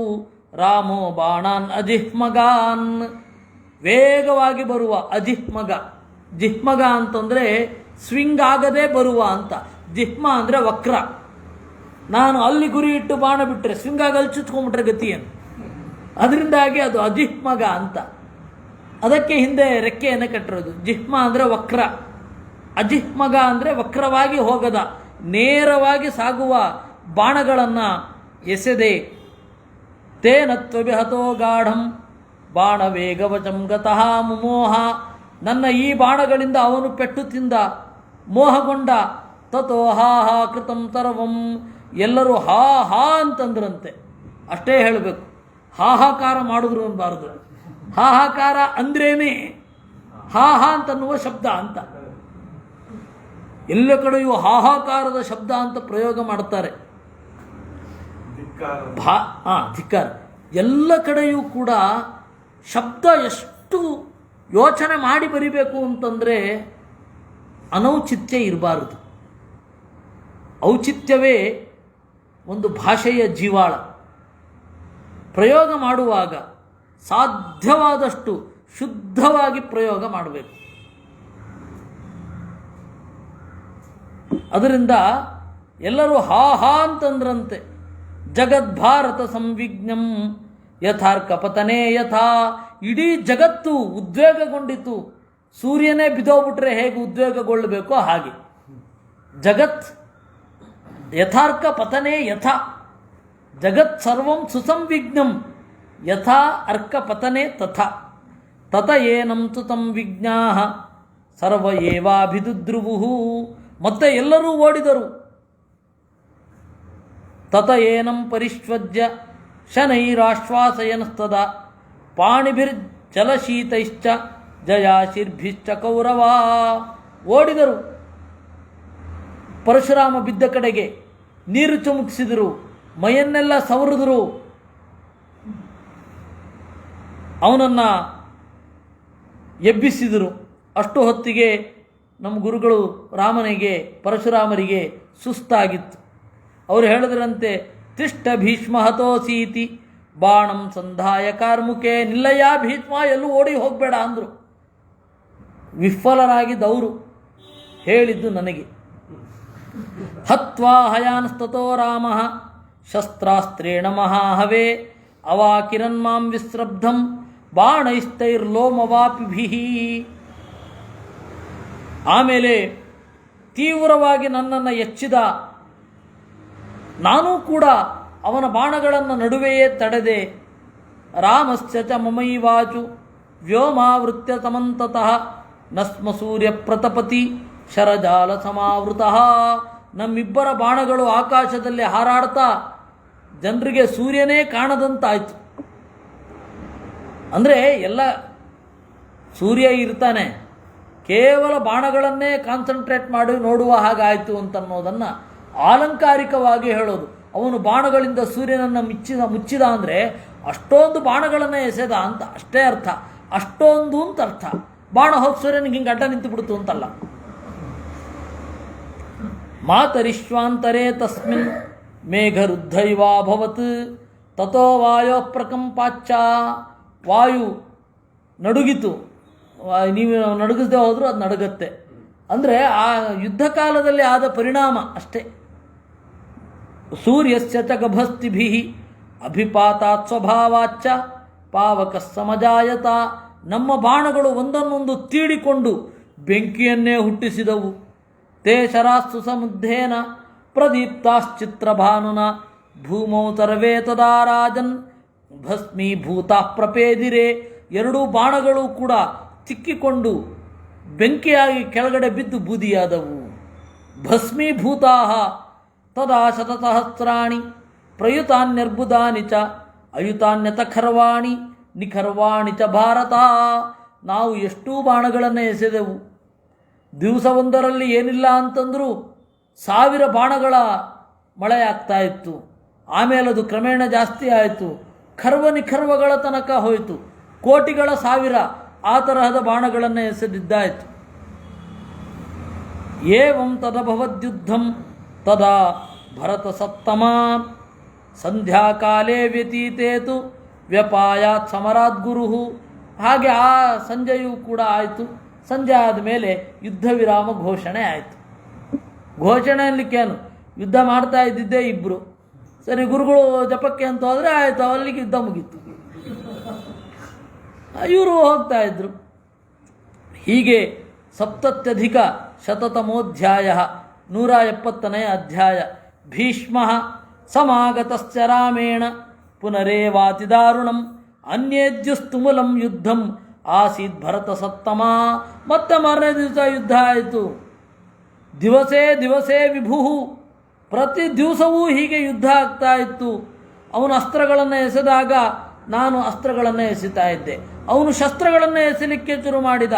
ರಾಮೋ ಬಾಣಾನ್ ಅಜಿಹ್ಮಗಾನ್. ವೇಗವಾಗಿ ಬರುವ ಅಜಿಹ್ಮಗ. ಜಿಹ್ಮಗ ಅಂತಂದರೆ ಸ್ವಿಂಗ್ ಆಗದೆ ಬರುವ ಅಂತ. ಜಿಹ್ಮ ಅಂದರೆ ವಕ್ರ. ನಾನು ಅಲ್ಲಿ ಗುರಿ ಇಟ್ಟು ಬಾಣ ಬಿಟ್ಟರೆ ಸ್ವಿಂಗ್ ಆಗಿ ಅಲ್ಲಿ ಚುಚ್ಕೊಂಡ್ಬಿಟ್ರೆ ಗತಿಯನ್ನು. ಅದರಿಂದಾಗಿ ಅದು ಅಜಿಹ್ಮಗ ಅಂತ. ಅದಕ್ಕೆ ಹಿಂದೆ ರೆಕ್ಕೆಯನ್ನು ಕಟ್ಟಿರೋದು. ಜಿಹ್ಮ ಅಂದರೆ ವಕ್ರ, ಅಜಿಹ್ಮಗ ಅಂದರೆ ವಕ್ರವಾಗಿ ಹೋಗದ, ನೇರವಾಗಿ ಸಾಗುವ ಬಾಣಗಳನ್ನು ಎಸೆದೆ. ತೇನ ತ್ವಭಿಹತೋ ಗಾಢಂ ಬಾಣ ವೇಗವಚಂ ಗತಃ ಮುಮೋಹ. ನನ್ನ ಈ ಬಾಣಗಳಿಂದ ಅವನು ಪೆಟ್ಟು ತಿಂದ, ಮೋಹಗೊಂಡ. ತಥೋ ಹಾ ಹಾ ಕೃತಂ ಸರ್ವಂ. ಎಲ್ಲರೂ ಹಾ ಹಾ ಅಂತಂದ್ರಂತೆ. ಅಷ್ಟೇ ಹೇಳಬೇಕು, ಹಾಹಾಕಾರ ಮಾಡಿದ್ರು ಅನ್ನಬಾರದು. ಹಾಹಾಕಾರ ಅಂದ್ರೇನೆ ಹಾ ಹಾ ಅಂತನ್ನುವ ಶಬ್ದ ಅಂತ. ಎಲ್ಲ ಕಡೆಯೂ ಹಾಹಾಕಾರದ ಶಬ್ದ ಅಂತ ಪ್ರಯೋಗ ಮಾಡ್ತಾರೆ. ಧಿಕ್ಕಾರ. ಎಲ್ಲ ಕಡೆಯೂ ಕೂಡ ಶಬ್ದ ಎಷ್ಟು ಯೋಚನೆ ಮಾಡಿ ಬರಿಬೇಕು ಅಂತಂದರೆ ಅನೌಚಿತ್ಯ ಇರಬಾರದು. ಔಚಿತ್ಯವೇ ಒಂದು ಭಾಷೆಯ ಜೀವಾಳ. ಪ್ರಯೋಗ ಮಾಡುವಾಗ ಸಾಧ್ಯವಾದಷ್ಟು ಶುದ್ಧವಾಗಿ ಪ್ರಯೋಗ ಮಾಡಬೇಕು. ಅದರಿಂದ ಎಲ್ಲರೂ ಹಾ ಹಾ ಅಂತಂದ್ರಂತೆ. ಜಗದ್ಭಾರತ ಸಂವಿಜ್ಞಂ ಯಥಾರ್ಕ ಪತನೇ ಯಥಾ. ಇಡೀ ಜಗತ್ತು ಉದ್ವೇಗಗೊಂಡಿತು. ಸೂರ್ಯನೇ ಬಿದ್ದೋಗ್ಬಿಟ್ರೆ ಹೇಗೆ ಉದ್ವೇಗಗೊಳ್ಳಬೇಕೋ ಹಾಗೆ ಜಗತ್ ಯಥಾರ್ಕ ಪತನೇ ಯಥಾ. ಜಗತ್ ಸರ್ವಂ ಸುಸಂವಿಜ್ಞಂ ಯಥಾ ಅರ್ಕ ಪತನೇ ತಥಾ. ತತ ಏನಂ ತು ತಂ ವಿಜ್ಞಾಃ ಸರ್ವ ಏವಾಭಿದುದ್ರುವುಹು. ಮತ್ತೆ ಎಲ್ಲರೂ ಓಡಿದರು. ತತ ಏನಂ ಪರಿಶ್ವಜ್ಯ ಶನೈರಾಶ್ವಾಸಯನಸ್ತದ ಪಾಣಿಭಿರ್ಜಲಶೀತೈಶ್ಚ ಜಯಾಶಿರ್ಭಿಶ್ಚ ಕೌರವ. ಓಡಿದರು. ಪರಶುರಾಮ ಬಿದ್ದ ಕಡೆಗೆ ನೀರು ಚುಮುಕಿಸಿದರು, ಮೈಯನ್ನೆಲ್ಲ ಸವರಿದರು. ಅವನನ್ನು ಎಬ್ಬಿಸಿದರು. ಅಷ್ಟು ಹೊತ್ತಿಗೆ ನಮ್ಮ ಗುರುಗಳು ರಾಮನಿಗೆ ಪರಶುರಾಮರಿಗೆ ಸುಸ್ತಾಗಿತ್ತು. ಅವರು ಹೇಳಿದ್ರಂತೆ, ತಿಷ್ಠ ಭೀಷ್ಮ ಹತೋಸೀತಿ ಬಾಣಂ ಸಂಧಾಯ ಕಾರ್ಮುಕೆ. ನಿಲ್ಲಯ್ಯ ಭೀಷ್ಮ, ಎಲ್ಲೂ ಓಡಿ ಹೋಗಬೇಡ ಅಂದರು. ವಿಫಲರಾಗಿದ್ದವರು ಹೇಳಿದ್ದು ನನಗೆ. ಹತ್ವಾ ಹಯಾನ್ಸ್ತತೋ ರಾಮ ಶಸ್ತ್ರಾಸ್ತ್ರೇಣ ಮಹಾಹವೇ ಅವಾಕಿರನ್ಮಾಂ ವಿಸ್ರಬ್ಧಂ ಬಾಣೈಸ್ತೈರ್ಲೋಮವಾಪಿಭಿಃ. ಆಮೇಲೆ ತೀವ್ರವಾಗಿ ನನ್ನನ್ನು ಎಚ್ಚಿದ. ನಾನೂ ಕೂಡ ಅವನ ಬಾಣಗಳನ್ನು ನಡುವೆಯೇ ತಡೆದೆ. ರಾಮಸ್ಯ ಚ ಮಮೈವಾಚು ವ್ಯೋಮಾವೃತ್ಯ ಸಮಂತತಃ ನಸ್ಮ ಸೂರ್ಯ ಪ್ರತಪತಿ ಶರಜಾಲ ಸಮಾವೃತಃ. ನಮ್ಮಿಬ್ಬರ ಬಾಣಗಳು ಆಕಾಶದಲ್ಲಿ ಹಾರಾಡ್ತಾ ಜನರಿಗೆ ಸೂರ್ಯನೇ ಕಾಣದಂತಾಯಿತು. ಅಂದರೆ ಎಲ್ಲ ಸೂರ್ಯ ಇರ್ತಾನೆ, ಕೇವಲ ಬಾಣಗಳನ್ನೇ ಕಾನ್ಸಂಟ್ರೇಟ್ ಮಾಡಿ ನೋಡುವ ಹಾಗಾಯಿತು ಅಂತನ್ನೋದನ್ನು ಆಲಂಕಾರಿಕವಾಗಿ ಹೇಳೋದು. ಅವನು ಬಾಣಗಳಿಂದ ಸೂರ್ಯನನ್ನು ಮುಚ್ಚಿದ ಅಂದರೆ ಅಷ್ಟೊಂದು ಬಾಣಗಳನ್ನು ಎಸೆದ ಅಂತ ಅಷ್ಟೇ ಅರ್ಥ. ಅಷ್ಟೊಂದು ಅಂತ ಅರ್ಥ. ಬಾಣ ಹೋಗಿ ಸೂರ್ಯನಿಗೆ ಹಿಂಗೆ ಅಡ್ಡ ನಿಂತು ಬಿಡ್ತು ಅಂತಲ್ಲ. ಮಾತರಿಶ್ವಾಂತರೇ ತಸ್ಮಿನ್ ಮೇಘರುದ್ಧೈವಾಭವತ್ ತಥೋ ವಾಯೋ ಪ್ರಕಂಪಾಚ್ಚ. ವಾಯು ನಡುಗಿತು. ನೀವು ನಡುಗಿಸದೆ ಹೋದರೂ ಅದು ನಡುಗತ್ತೆ. ಅಂದರೆ ಆ ಯುದ್ಧ ಕಾಲದಲ್ಲಿ ಆದ ಪರಿಣಾಮ ಅಷ್ಟೇ. ಸೂರ್ಯಸ್ಯ ಚ ಗಭಸ್ತಿಭಿ ಅಭಿಪಾತಾತ್ ಸ್ವಭಾವಾಚ್ಚ ಪಾವಕ ಸಮಜಾಯತ. ನಮ್ಮ ಬಾಣಗಳು ಒಂದನ್ನೊಂದು ತೀಡಿಕೊಂಡು ಬೆಂಕಿಯನ್ನೇ ಹುಟ್ಟಿಸಿದವು. ತೇ ಶರಾಸ್ತು ಸಮುದ್ಧೇನ ಪ್ರದೀಪ್ತಾಶ್ಚಿತ್ರಭಾನುನ ಭೂಮೌ ಸರ್ವೇ ತದಾ ರಾಜನ್ ಭಸ್ಮೀಭೂತ ಪ್ರಪೇದಿರೆ. ಎರಡೂ ಬಾಣಗಳು ಕೂಡ ತಿಕ್ಕಿಕೊಂಡು ಬೆಂಕಿಯಾಗಿ ಕೆಳಗಡೆ ಬಿದ್ದು ಬೂದಿಯಾದವು. ಭಸ್ಮೀಭೂತಾ ತದಾ ಶತಸಹಸ್ರಾಣಿ ಪ್ರಯುತಾನ್ಯರ್ಬುದಾನಿ ಚ ಅಯುತಾನ್ಯತ ಖರ್ವಾಣಿ ನಿಖರ್ವಾಣಿ ಚ ಭಾರತ. ನಾವು ಎಷ್ಟೂ ಬಾಣಗಳನ್ನು ಎಸೆದೆವು. ದಿವಸವೊಂದರಲ್ಲಿ ಏನಿಲ್ಲ ಅಂತಂದರೂ 1000 ಬಾಣಗಳ ಮಳೆ ಆಗ್ತಾ ಇತ್ತು. ಆಮೇಲೆ ಅದು ಕ್ರಮೇಣ ಜಾಸ್ತಿ ಆಯಿತು. ಖರ್ವ ನಿಖರ್ವಗಳ ತನಕ ಹೋಯಿತು. ಕೋಟಿಗಳ 1000 ಆ ತರಹದ ಬಾಣಗಳನ್ನು ಎಸೆದಿದ್ದಾಯಿತು. ಏವಂ ತದಭವದ್ಯುದ್ಧಂ ತದಾ ಭರತ ಸತ್ತಮ ಸಂಧ್ಯಾಕಾಲೇ ವ್ಯತೀತೇತು ವ್ಯಪಾಯಾತ್ ಸಮರಾತ್ ಗುರು. ಹಾಗೆ ಆ ಸಂಜೆಯೂ ಕೂಡ ಆಯಿತು. ಸಂಜೆ ಆದಮೇಲೆ ಯುದ್ಧ ವಿರಾಮ ಘೋಷಣೆ ಆಯಿತು. ಘೋಷಣೆ ಅನ್ನಲಿಕ್ಕೇನು, ಯುದ್ಧ ಮಾಡ್ತಾ ಇದ್ದಿದ್ದೇ ಇಬ್ಬರು. ಸರಿ, ಗುರುಗಳು ಜಪಕ್ಕೆ ಅಂತ ಹೋದರೆ ಆಯಿತು, ಅಲ್ಲಿಗೆ ಯುದ್ಧ ಮುಗೀತು. ಇವರು ಹೋಗ್ತಾ ಇದ್ರು. ಹೀಗೆ ಸಪ್ತತ್ಯಧಿಕ ಶತತಮೋಧ್ಯಾಯ 170ನೇ ಅಧ್ಯಾಯ. ಭೀಷ್ಮ ಸಮಾಗತಶ್ಚ ರಾಮೇಣ ಪುನರೇವಾತಿ ದಾರುಣಂ ಅನ್ಯೇದ್ಯುಸ್ತುಮುಲಂ ಯುದ್ಧಂ ಆಸೀತ್ ಭರತ ಸತ್ತಮ. ಮತ್ತೆ ಮಾರನೇ ದಿವಸ ಯುದ್ಧ ಆಯಿತು. ದಿವಸೇ ದಿವಸೇ ವಿಭು. ಪ್ರತಿ ದಿವಸವೂ ಹೀಗೆ ಯುದ್ಧ ಆಗ್ತಾ ಇತ್ತು. ಅವನು ಅಸ್ತ್ರಗಳನ್ನು ಎಸೆದಾಗ ನಾನು ಅಸ್ತ್ರಗಳನ್ನು ಎಸೆತಾ ಇದ್ದೆ. ಅವನು ಶಸ್ತ್ರಗಳನ್ನು ಎಸೆಲಿಕ್ಕೆ ಶುರು ಮಾಡಿದ.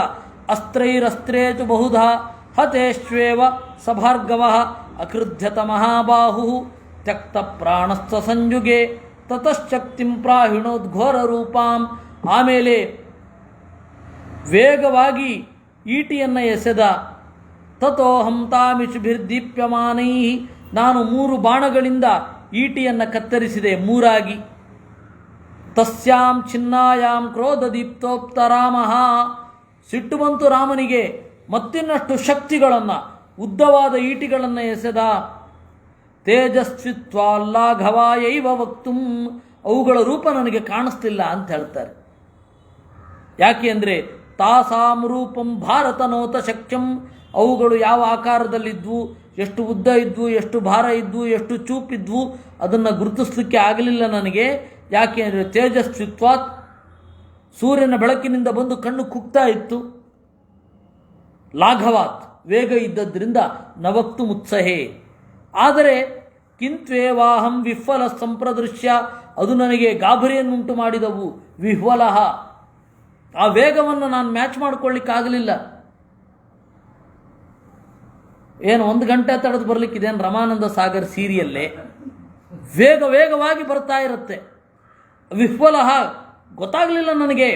ಅಸ್ತ್ರೈರಸ್ತ್ರೇಚು ಬಹುಧಾ ಹತೇಶ್ವೇವ ಸಭಾರ್ಗವ ಅಕೃಧ್ಯತ ಮಹಾಬಾಹು ತ್ಯಕ್ತ ಪ್ರಾಣಸ್ಥ ಸಂಯುಗೆ ತತಶ್ಚಕ್ತಿಂ ಪ್ರಾಹಿಣೋದ್ಘೋರ ರೂಪಾಂ. ಆಮೇಲೆ ವೇಗವಾಗಿ ಈಟಿಯನ್ನು ಎಸೆದ. ತಥೋಹಂ ತಾಮಿಷುಭಿರ್ದೀಪ್ಯಮಾನೈ. ನಾನು 3 ಬಾಣಗಳಿಂದ ಈಟಿಯನ್ನು ಕತ್ತರಿಸಿದೆ, 3 ತಸ್ಯಾಂ ಚಿನ್ನಾಯಾಂ ಕ್ರೋಧದೀಪ್ತೋಕ್ತ ರಾಮ. ಸಿಟ್ಟು ಬಂತು ರಾಮನಿಗೆ. ಮತ್ತಿನ್ನಷ್ಟು ಶಕ್ತಿಗಳನ್ನು, ಉದ್ದವಾದ ಈಟಿಗಳನ್ನು ಎಸೆದ. ತೇಜಸ್ವಿತ್ವಾಲ್ಲಾಘವಾಯೈವ ವಕ್ತುಂ. ಅವುಗಳ ರೂಪ ನನಗೆ ಕಾಣಿಸ್ತಿಲ್ಲ ಅಂತ ಹೇಳ್ತಾರೆ. ಯಾಕೆ ಅಂದರೆ ತಾಸಾಂ ರೂಪಂ ಭಾರತನೋತ ಶಕ್ಯಂ. ಅವುಗಳು ಯಾವ ಆಕಾರದಲ್ಲಿದ್ವು, ಎಷ್ಟು ಉದ್ದ ಇದ್ವು, ಎಷ್ಟು ಭಾರ ಇದ್ವು, ಎಷ್ಟು ಚೂಪಿದ್ವು, ಅದನ್ನು ಗುರುತಿಸಲಿಕ್ಕೆ ಆಗಲಿಲ್ಲ ನನಗೆ. ಯಾಕೆ ಅಂದರೆ ತೇಜಸ್ವಿತ್ವಾತ್, ಸೂರ್ಯನ ಬೆಳಕಿನಿಂದ ಬಂದು ಕಣ್ಣು ಕುಗ್ತಾ ಇತ್ತು. ಲಾಘವಾತ್, ವೇಗ ಇದ್ದದ್ರಿಂದ ನವಕ್ತು ಮುತ್ಸಹೇ. ಆದರೆ ಕಿಂತ್ವೇವಾಹಂ ವಿಹ್ವಲ ಸಂಪ್ರದೃಶ್ಯ. ಅದು ನನಗೆ ಗಾಬರಿಯನ್ನುಂಟು ಮಾಡಿದವು. ವಿಹ್ವಲಃ, ಆ ವೇಗವನ್ನು ನಾನು ಮ್ಯಾಚ್ ಮಾಡಿಕೊಳ್ಳಿಕ್ಕಾಗಲಿಲ್ಲ. ಏನು 1 ಗಂಟೆ ತಡೆದು ಬರಲಿಕ್ಕಿದೇನು ರಮಾನಂದ ಸಾಗರ್ ಸೀರಿಯಲ್ಲೇ ವೇಗವಾಗಿ ಬರ್ತಾ ಇರುತ್ತೆ. ವಿಹ್ವಲಃ, ಗೊತ್ತಾಗಲಿಲ್ಲ ನನಗೆ.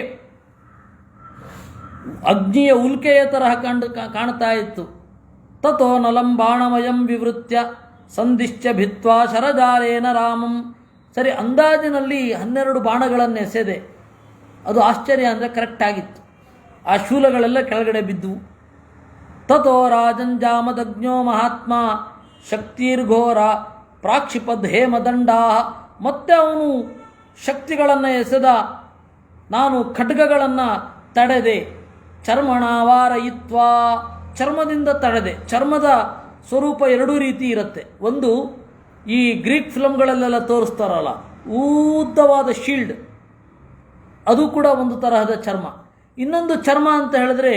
ಅಗ್ನಿಯ ಉಲ್ಕೆಯ ತರಹ ಕಾಣ್ತಾ ಇತ್ತು. ತಥೋ ನಲಂ ಬಾಣಮಯಂ ವಿವೃತ್ಯ ಸಂದಿಶ್ಚ ಭಿತ್ವಾ ಶರಜಾಲೇನ ರಾಮಂ. ಸರಿ, ಅಂದಾಜಿನಲ್ಲಿ 12 ಬಾಣಗಳನ್ನು ಎಸೆದೆ. ಅದು ಆಶ್ಚರ್ಯ ಅಂದರೆ ಕರೆಕ್ಟಾಗಿತ್ತು. ಆ ಶೂಲಗಳೆಲ್ಲ ಕೆಳಗಡೆ ಬಿದ್ದವು. ತಥೋ ರಾಜಂಜಾಮದಗ್ನೋ ಮಹಾತ್ಮ ಶಕ್ತಿರ್ಘೋರ ಪ್ರಾಕ್ಷಿಪದ್ ಹೇಮದಂಡಾ. ಮತ್ತೆ ಅವನು ಶಕ್ತಿಗಳನ್ನು ಎಸೆದ. ನಾನು ಖಡ್ಗಗಳನ್ನು ತಡೆದೆ. ಚರ್ಮಣಾವಾರಯಿತ್ವಾ, ಚರ್ಮದಿಂದ ತಡೆದೆ. ಚರ್ಮದ ಸ್ವರೂಪ ಎರಡೂ ರೀತಿ ಇರುತ್ತೆ. ಒಂದು ಈ ಗ್ರೀಕ್ ಫಿಲಮ್ಗಳಲ್ಲೆಲ್ಲ ತೋರಿಸ್ತಾರಲ್ಲ, ಉದ್ದವಾದ ಶೀಲ್ಡ್, ಅದು ಕೂಡ ಒಂದು ತರಹದ ಚರ್ಮ. ಇನ್ನೊಂದು ಚರ್ಮ ಅಂತ ಹೇಳಿದ್ರೆ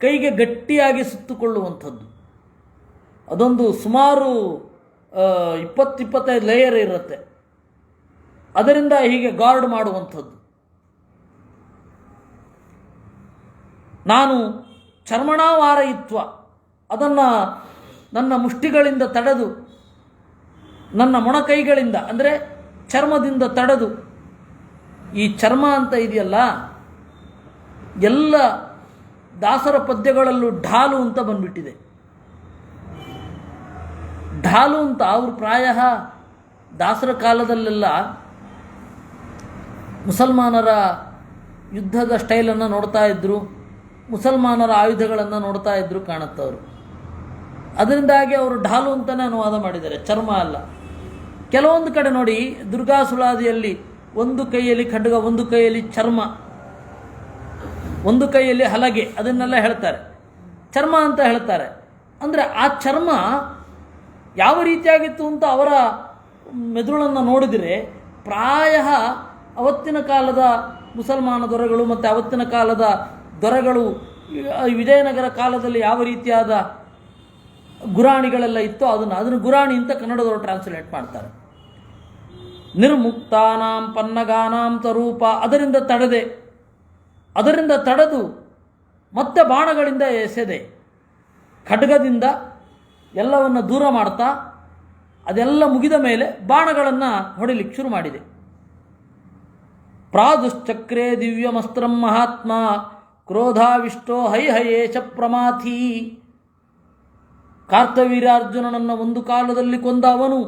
ಕೈಗೆ ಗಟ್ಟಿಯಾಗಿ ಸುತ್ತುಕೊಳ್ಳುವಂಥದ್ದು. ಅದೊಂದು ಸುಮಾರು 20-25 ಲೇಯರ್ ಇರುತ್ತೆ. ಅದರಿಂದ ಹೀಗೆ ಗಾರ್ಡ್ ಮಾಡುವಂಥದ್ದು. ನಾನು ಚರ್ಮಣಾವಾರಯಿತ್ವ, ಅದನ್ನು ನನ್ನ ಮುಷ್ಟಿಗಳಿಂದ ತಡೆದು, ನನ್ನ ಮೊಣಕೈಗಳಿಂದ ಅಂದರೆ ಚರ್ಮದಿಂದ ತಡೆದು, ಈ ಚರ್ಮ ಅಂತ ಇದೆಯಲ್ಲ, ಎಲ್ಲ ದಾಸರ ಪದ್ಯಗಳಲ್ಲೂ ಢಾಲು ಅಂತ ಬಂದ್ಬಿಟ್ಟಿದೆ. ಢಾಲು ಅಂತ ಅವರು ಪ್ರಾಯ ದಾಸರ ಕಾಲದಲ್ಲೆಲ್ಲ ಮುಸಲ್ಮಾನರ ಯುದ್ಧದ ಸ್ಟೈಲನ್ನು ನೋಡ್ತಾ ಇದ್ದರು, ಮುಸಲ್ಮಾನರ ಆಯುಧಗಳನ್ನು ನೋಡ್ತಾ ಇದ್ದರು ಕಾಣುತ್ತವರು. ಅದರಿಂದಾಗಿ ಅವರು ಢಾಲು ಅಂತಲೇ ಅನುವಾದ ಮಾಡಿದ್ದಾರೆ, ಚರ್ಮ ಅಲ್ಲ. ಕೆಲವೊಂದು ಕಡೆ ನೋಡಿ, ದುರ್ಗಾಸುಳಾದಿಯಲ್ಲಿ ಒಂದು ಕೈಯಲ್ಲಿ ಖಡ್ಗ, ಒಂದು ಕೈಯಲ್ಲಿ ಚರ್ಮ, ಒಂದು ಕೈಯಲ್ಲಿ ಹಲಗೆ, ಅದನ್ನೆಲ್ಲ ಹೇಳ್ತಾರೆ, ಚರ್ಮ ಅಂತ ಹೇಳ್ತಾರೆ. ಅಂದರೆ ಆ ಚರ್ಮ ಯಾವ ರೀತಿಯಾಗಿತ್ತು ಅಂತ ಅವರ ಮೆದುಳನ್ನು ನೋಡಿದರೆ ಪ್ರಾಯ ಅವತ್ತಿನ ಕಾಲದ ಮುಸಲ್ಮಾನ ದೊರೆಗಳು ಮತ್ತು ಅವತ್ತಿನ ಕಾಲದ ದೊರೆಗಳು ವಿಜಯನಗರ ಕಾಲದಲ್ಲಿ ಯಾವ ರೀತಿಯಾದ ಗುರಾಣಿಗಳೆಲ್ಲ ಇತ್ತೋ ಅದನ್ನು ಗುರಾಣಿ ಅಂತ ಕನ್ನಡದವರು ಟ್ರಾನ್ಸ್ಲೇಟ್ ಮಾಡ್ತಾರೆ. ನಿರ್ಮುಕ್ತಾನಾಂ ಪನ್ನಗಾನಾಂ ಸ್ವರೂಪ, ಅದರಿಂದ ತಡೆದು ಮತ್ತೆ ಬಾಣಗಳಿಂದ ಎಸೆದೆ, ಖಡ್ಗದಿಂದ ಎಲ್ಲವನ್ನು ದೂರ ಮಾಡ್ತಾ ಅದೆಲ್ಲ ಮುಗಿದ ಮೇಲೆ ಬಾಣಗಳನ್ನು ಹೊಡಿಲಿಕ್ಕೆ ಶುರು ಮಾಡಿದೆ. ಪ್ರಾದುಶ್ಚಕ್ರೇ ದಿವ್ಯಮಸ್ತ್ರಂ ಮಹಾತ್ಮ ಕ್ರೋಧಾವಿಷ್ಟೋ ಹೈಹಯೇಶ ಪ್ರಮಾಥಿ. ಕಾರ್ತವೀರ್ಯಾರ್ಜುನನನ್ನು ಒಂದು ಕಾಲದಲ್ಲಿ ಕೊಂದ ಅವನು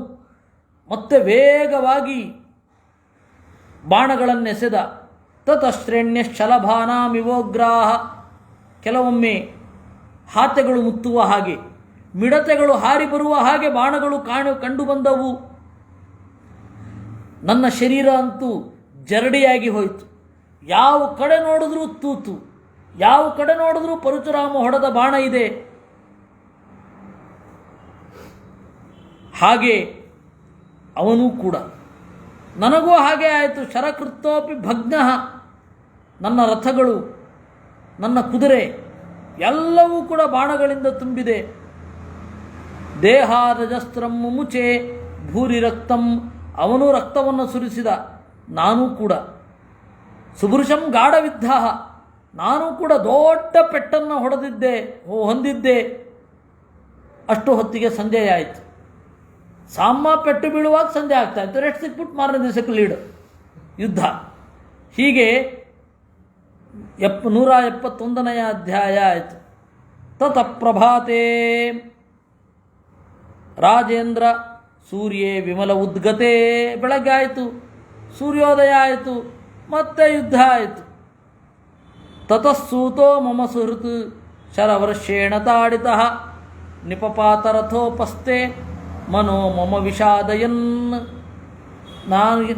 ಮತ್ತೆ ವೇಗವಾಗಿ ಬಾಣಗಳನ್ನೆಸೆದ. ತತಶ್ರೇಣ್ಯ ಶಲಭಾನಾಮಿವೋಗ್ರಾಹ, ಕೆಲವೊಮ್ಮೆ ಹಾತೆಗಳು ಮುತ್ತುವ ಹಾಗೆ, ಮಿಡತೆಗಳು ಹಾರಿ ಬರುವ ಹಾಗೆ ಬಾಣಗಳು ಕಂಡು ಬಂದವು. ನನ್ನ ಶರೀರ ಅಂತೂ ಜರಡಿಯಾಗಿ ಹೋಯಿತು. ಯಾವ ಕಡೆ ನೋಡಿದ್ರೂ ತೂತು, ಯಾವ ಕಡೆ ನೋಡಿದ್ರೂ ಪರಶುರಾಮ ಹೊಡೆದ ಬಾಣ ಇದೆ. ಹಾಗೆ ಅವನೂ ಕೂಡ, ನನಗೂ ಹಾಗೆ ಆಯಿತು. ಶರಕೃತ್ತೋಪಿ ಭಗ್ನ, ನನ್ನ ರಥಗಳು, ನನ್ನ ಕುದುರೆ ಎಲ್ಲವೂ ಕೂಡ ಬಾಣಗಳಿಂದ ತುಂಬಿದೆ. ದೇಹಾರಜಸ್ತ್ರಂ ಮುಮುಚೆ ಭೂರಿ ರಕ್ತಂ, ಅವನು ರಕ್ತವನ್ನು ಸುರಿಸಿದ, ನಾನೂ ಕೂಡ. ಸುಭೃಶಂ ಗಾಢವಿದ್ಧ, ನಾನೂ ಕೂಡ ದೊಡ್ಡ ಪೆಟ್ಟನ್ನು ಹೊಂದಿದ್ದೆ. ಅಷ್ಟು ಹೊತ್ತಿಗೆ ಸಂಜೆಯಾಯಿತು. ಸಾಮ ಪೆಟ್ಟು ಬೀಳುವಾಗ ಸಂಜೆ ಆಗ್ತಾ ಇತ್ತು, ರೆಸ್ಟ್ ಸಿಕ್ಬಿಟ್ಟು ಮಾರನೇ ದಿವಸಕ್ಕೆ ಲೀಡ್ ಯುದ್ಧ. ಹೀಗೆ 171ನೇ ಅಧ್ಯಾಯ ಆಯಿತು. ತತ ಪ್ರಭಾತೆ ರಾಜೇಂದ್ರ ಸೂರ್ಯೇ ವಿಮಲ ಉದ್ಗತೆ, ಬೆಳಗ್ಗೆ ಆಯಿತು, ಸೂರ್ಯೋದಯ ಆಯಿತು, ಮತ್ತೆ ಯುದ್ಧ ಆಯಿತು. ತತಸ್ಸೂತೋ ಮಮ ಸುಹೃತ್ ಶರವರ್ಷೇಣ ತಾಡಿತಃ ನಿಪಪಾತರಥೋಪಸ್ಥೆ ಮನೋ ಮಮ ವಿಷಾದಯನ್.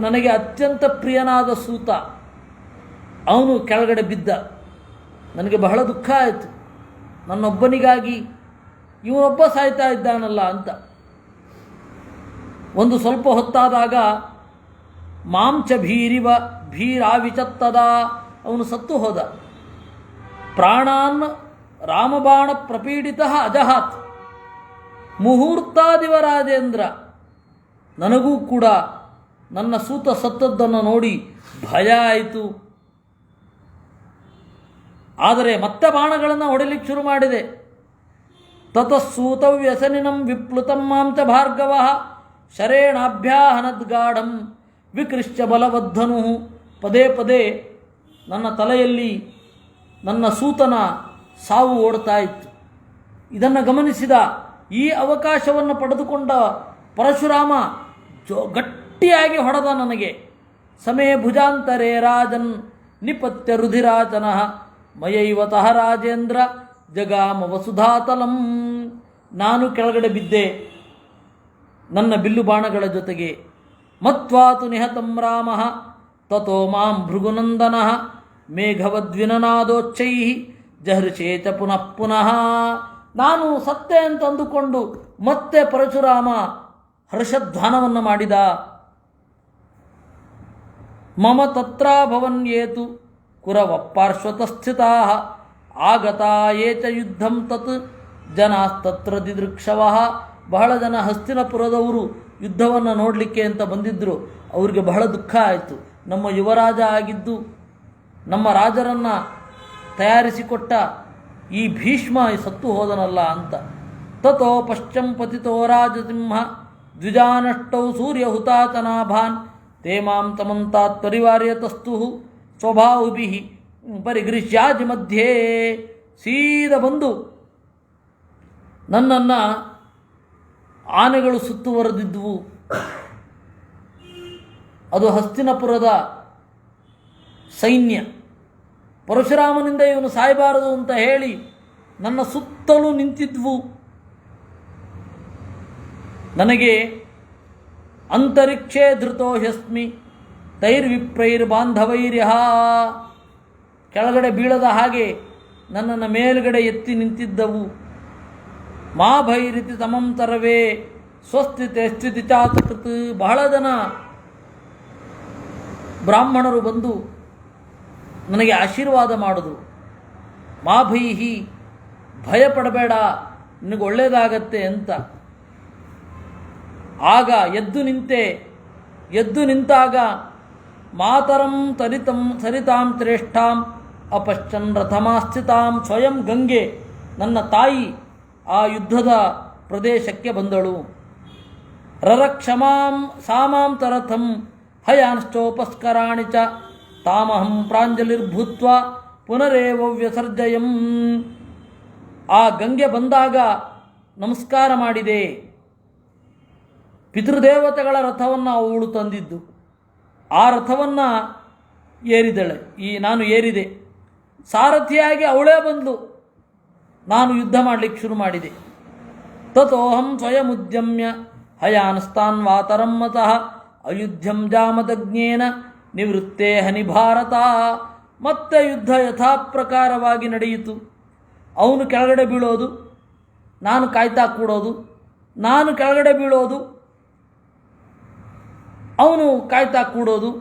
ನನಗೆ ಅತ್ಯಂತ ಪ್ರಿಯನಾದ ಸೂತ ಅವನು ಕೆಳಗಡೆ ಬಿದ್ದ. ನನಗೆ ಬಹಳ ದುಃಖ ಆಯಿತು, ನನ್ನೊಬ್ಬನಿಗಾಗಿ ಇವನೊಬ್ಬ ಸಾಯ್ತಾ ಇದ್ದಾನಲ್ಲ ಅಂತ. ಒಂದು ಸ್ವಲ್ಪ ಹೊತ್ತಾದಾಗ ಮಾಂಚ ಭೀರಾವಿಚತ್ತದ, ಅವನು ಸತ್ತು ಹೋದ. ಪ್ರಾಣಾನ್ ರಾಮಬಾಣ ಪ್ರಪೀಡಿತ ಅಜಹಾತ್ ಮುಹೂರ್ತಾದಿವ ರಾಜೇಂದ್ರ. ನನಗೂ ಕೂಡ ನನ್ನ ಸೂತ ಸತ್ತದ್ದನ್ನು ನೋಡಿ ಭಯ ಆಯಿತು. ಆದರೆ ಮತ್ತೆ ಬಾಣಗಳನ್ನು ಹೊಡೆಯಲಿಕ್ಕೆ ಶುರು ಮಾಡಿದೆ. ತತಸ್ಸೂತ ವ್ಯಸನಿನಂ ವಿಪ್ಲುತಂ ಮಾಂಚ ಭಾರ್ಗವ ಶರೇಣಾಭ್ಯಾಹನದ್ಗಾಢಂ ವಿಕೃಶ್ಯ ಬಲವದ್ಧನು. ಪದೇ ಪದೇ ನನ್ನ ತಲೆಯಲ್ಲಿ ನನ್ನ ಸೂತನ ಸಾವು ಓಡ್ತಾ ಇತ್ತು. ಇದನ್ನು ಗಮನಿಸಿದ, ಈ ಅವಕಾಶವನ್ನು ಪಡೆದುಕೊಂಡ ಪರಶುರಾಮ ಗಟ್ಟಿಯಾಗಿ ಹೊಡೆದ ನನಗೆ. ಸಮೇ ಭುಜಾಂತರೇ ರಾಜನ್ ನಿಪತ್ಯ ರುಧಿರಾಚನಃ ಮಯೈವತಃ ರಾಜೇಂದ್ರ ಜಗಾಮ ವಸುಧಾತಲಂ. ನಾನು ಕೆಳಗಡೆ ಬಿದ್ದೆ ನನ್ನ ಬಿಲ್ಲು ಬಾಣಗಳ ಜೊತೆಗೆ. ಮತ್ವಾತು ನಿಹತಂ ರಾಮಃ ತತೋ ಮಾಂ ಭೃಗುನಂದನಃ ಮೇಘವದ್ವಿನನಾದೋಚ್ಚೈಃ ಜಹೃಷೇ ಚ ಪುನಃ ಪುನಃ. ನಾನು ಸತ್ತೆ ಅಂತ ಅಂದುಕೊಂಡು ಮತ್ತೆ ಪರಶುರಾಮ ಹರ್ಷಧ್ವಾನವನ್ನು ಮಾಡಿದ. ಮಮ ತತ್ರಾಭವನ್ಯೇತು ಕುರವ ಪಾರ್ಶ್ವತಸ್ಥಿತಾ ಆಗತಾ ಏಚ ಯುದ್ಧಂ ತತ್ ಜನಾಸ್ತತ್ರ ದಿದೃಕ್ಷವಃ. ಬಹಳ ಜನ ಹಸ್ತಿನಪುರದವರು ಯುದ್ಧವನ್ನು ನೋಡಲಿಕ್ಕೆ ಅಂತ ಬಂದಿದ್ದರು. ಅವರಿಗೆ ಬಹಳ ದುಃಖ ಆಯಿತು. ನಮ್ಮ ಯುವರಾಜ ಆಗಿದ್ದು ನಮ್ಮ ರಾಜರನ್ನು ತಯಾರಿಸಿಕೊಟ್ಟ ಈ ಭೀಷ್ಮ ಸತ್ತು ಹೋದನಲ್ಲ ಅಂತ. ತತೋ ಪಶ್ಚಂ ಪತಿತೋ ರಾಜಸಿಂಹ ದ್ವಿಜಾನಷ್ಟೌ ಸೂರ್ಯ ಹುತಾತನಾಭಾನ್ ತೇ ಮಾಂ ತಮಂತಾತ್ ಪರಿವಾರ್ಯತಸ್ತು ಸ್ವಭಾವುಭಿ ಪರಿಗೃಹ್ಯಾಜಿ ಮಧ್ಯೆ. ಸೀದ ಬಂದು ನನ್ನನ್ನು ಆನೆಗಳು ಸುತ್ತುವರೆದಿದ್ವು. ಅದು ಹಸ್ತಿನಪುರದ ಸೈನ್ಯ. ಪರಶುರಾಮನಿಂದ ಇವನು ಸಾಯಬಾರದು ಅಂತ ಹೇಳಿ ನನ್ನ ಸುತ್ತಲೂ ನಿಂತಿದ್ವು. ನನಗೆ ಅಂತರಿಕ್ಷೇ ಧೃತೋ ಹ್ಯಸ್ಮಿ ತೈರ್ವಿಪ್ರೈರ್ಬಾಂಧವೈರ್ಯಃ. ಕೆಳಗಡೆ ಬೀಳದ ಹಾಗೆ ನನ್ನನ್ನು ಮೇಲುಗಡೆ ಎತ್ತಿ ನಿಂತಿದ್ದವು. ಮಾ ಭೈರಿತಿ ಸಮಂ ತರವೇ ಸ್ವಸ್ಥಿತೆ ಸ್ಥಿತಿ ಚಾತಕೃತ್. ಬಹಳ ಜನ ಬ್ರಾಹ್ಮಣರು ಬಂದು ನನಗೆ ಆಶೀರ್ವಾದ ಮಾಡಿದ್ರು. ಮಾ ಭೈಹಿ, ಭಯಪಡಬೇಡ, ನಿನಗೆ ಒಳ್ಳೆಯದಾಗತ್ತೆ ಅಂತ. ಆಗ ಎದ್ದು ನಿಂತಾಗ ಮಾತರಂ ಸರಿತಾಂ ಶ್ರೇಷ್ಠಾಂ ಅಪಶ್ಚನ್ ರಥಮಾಸ್ಥಿತಾಂ. ಸ್ವಯಂ ಗಂಗೆ ನನ್ನ ತಾಯಿ ಆ ಯುದ್ಧದ ಪ್ರದೇಶಕ್ಕೆ ಬಂದಳು. ರರಕ್ಷಮಾಂ ಸಾಮಾಂ ತರಥಂ ಹಯಾನ್ಶ್ಚೋಪಸ್ಕರಾಣಿ ಚ ತಾಮಹಂ ಪ್ರಾಂಜಲಿರ್ಭೂತ್ವ ಪುನರೇವ ವ್ಯಸರ್ಜಯಂ. ಆ ಗಂಗೆ ಬಂದಾಗ ನಮಸ್ಕಾರ ಮಾಡಿದೆ. ಪಿತೃದೇವತೆಗಳ ರಥವನ್ನು ಅವಳು ತಂದಿದ್ದು. ಆ ರಥವನ್ನು ಏರಿದಳೆ. ನಾನು ಏರಿದೆ. ಸಾರಥಿಯಾಗಿ ಅವಳೇ ಬಂದು ನಾನು ಯುದ್ಧ ಮಾಡಲಿಕ್ಕೆ ಶುರು ಮಾಡಿದೆ. ತತೋಹಂ ಸ್ವಯಮುದ್ಯಮ್ಯ ಹಯಾನಸ್ತಾನ್ ವಾತರಂ ಮತಃ ಅಯುಧ್ಯಂ ಜಾಮದಗ್ನೇನ ನಿವೃತ್ತೇ ಹನಿ ಭಾರತ. ಮತ್ತೆ ಯುದ್ಧ ಯಥಾಪ್ರಕಾರವಾಗಿ ನಡೆಯಿತು. ಅವನು ಕೆಳಗಡೆ ಬೀಳೋದು, ನಾನು ಕಾಯ್ತಾ ಕೂಡೋದು, ನಾನು ಕೆಳಗಡೆ ಬೀಳೋದು, ಅವನು ಕಾಯ್ತಾ ಕೂಡೋದು.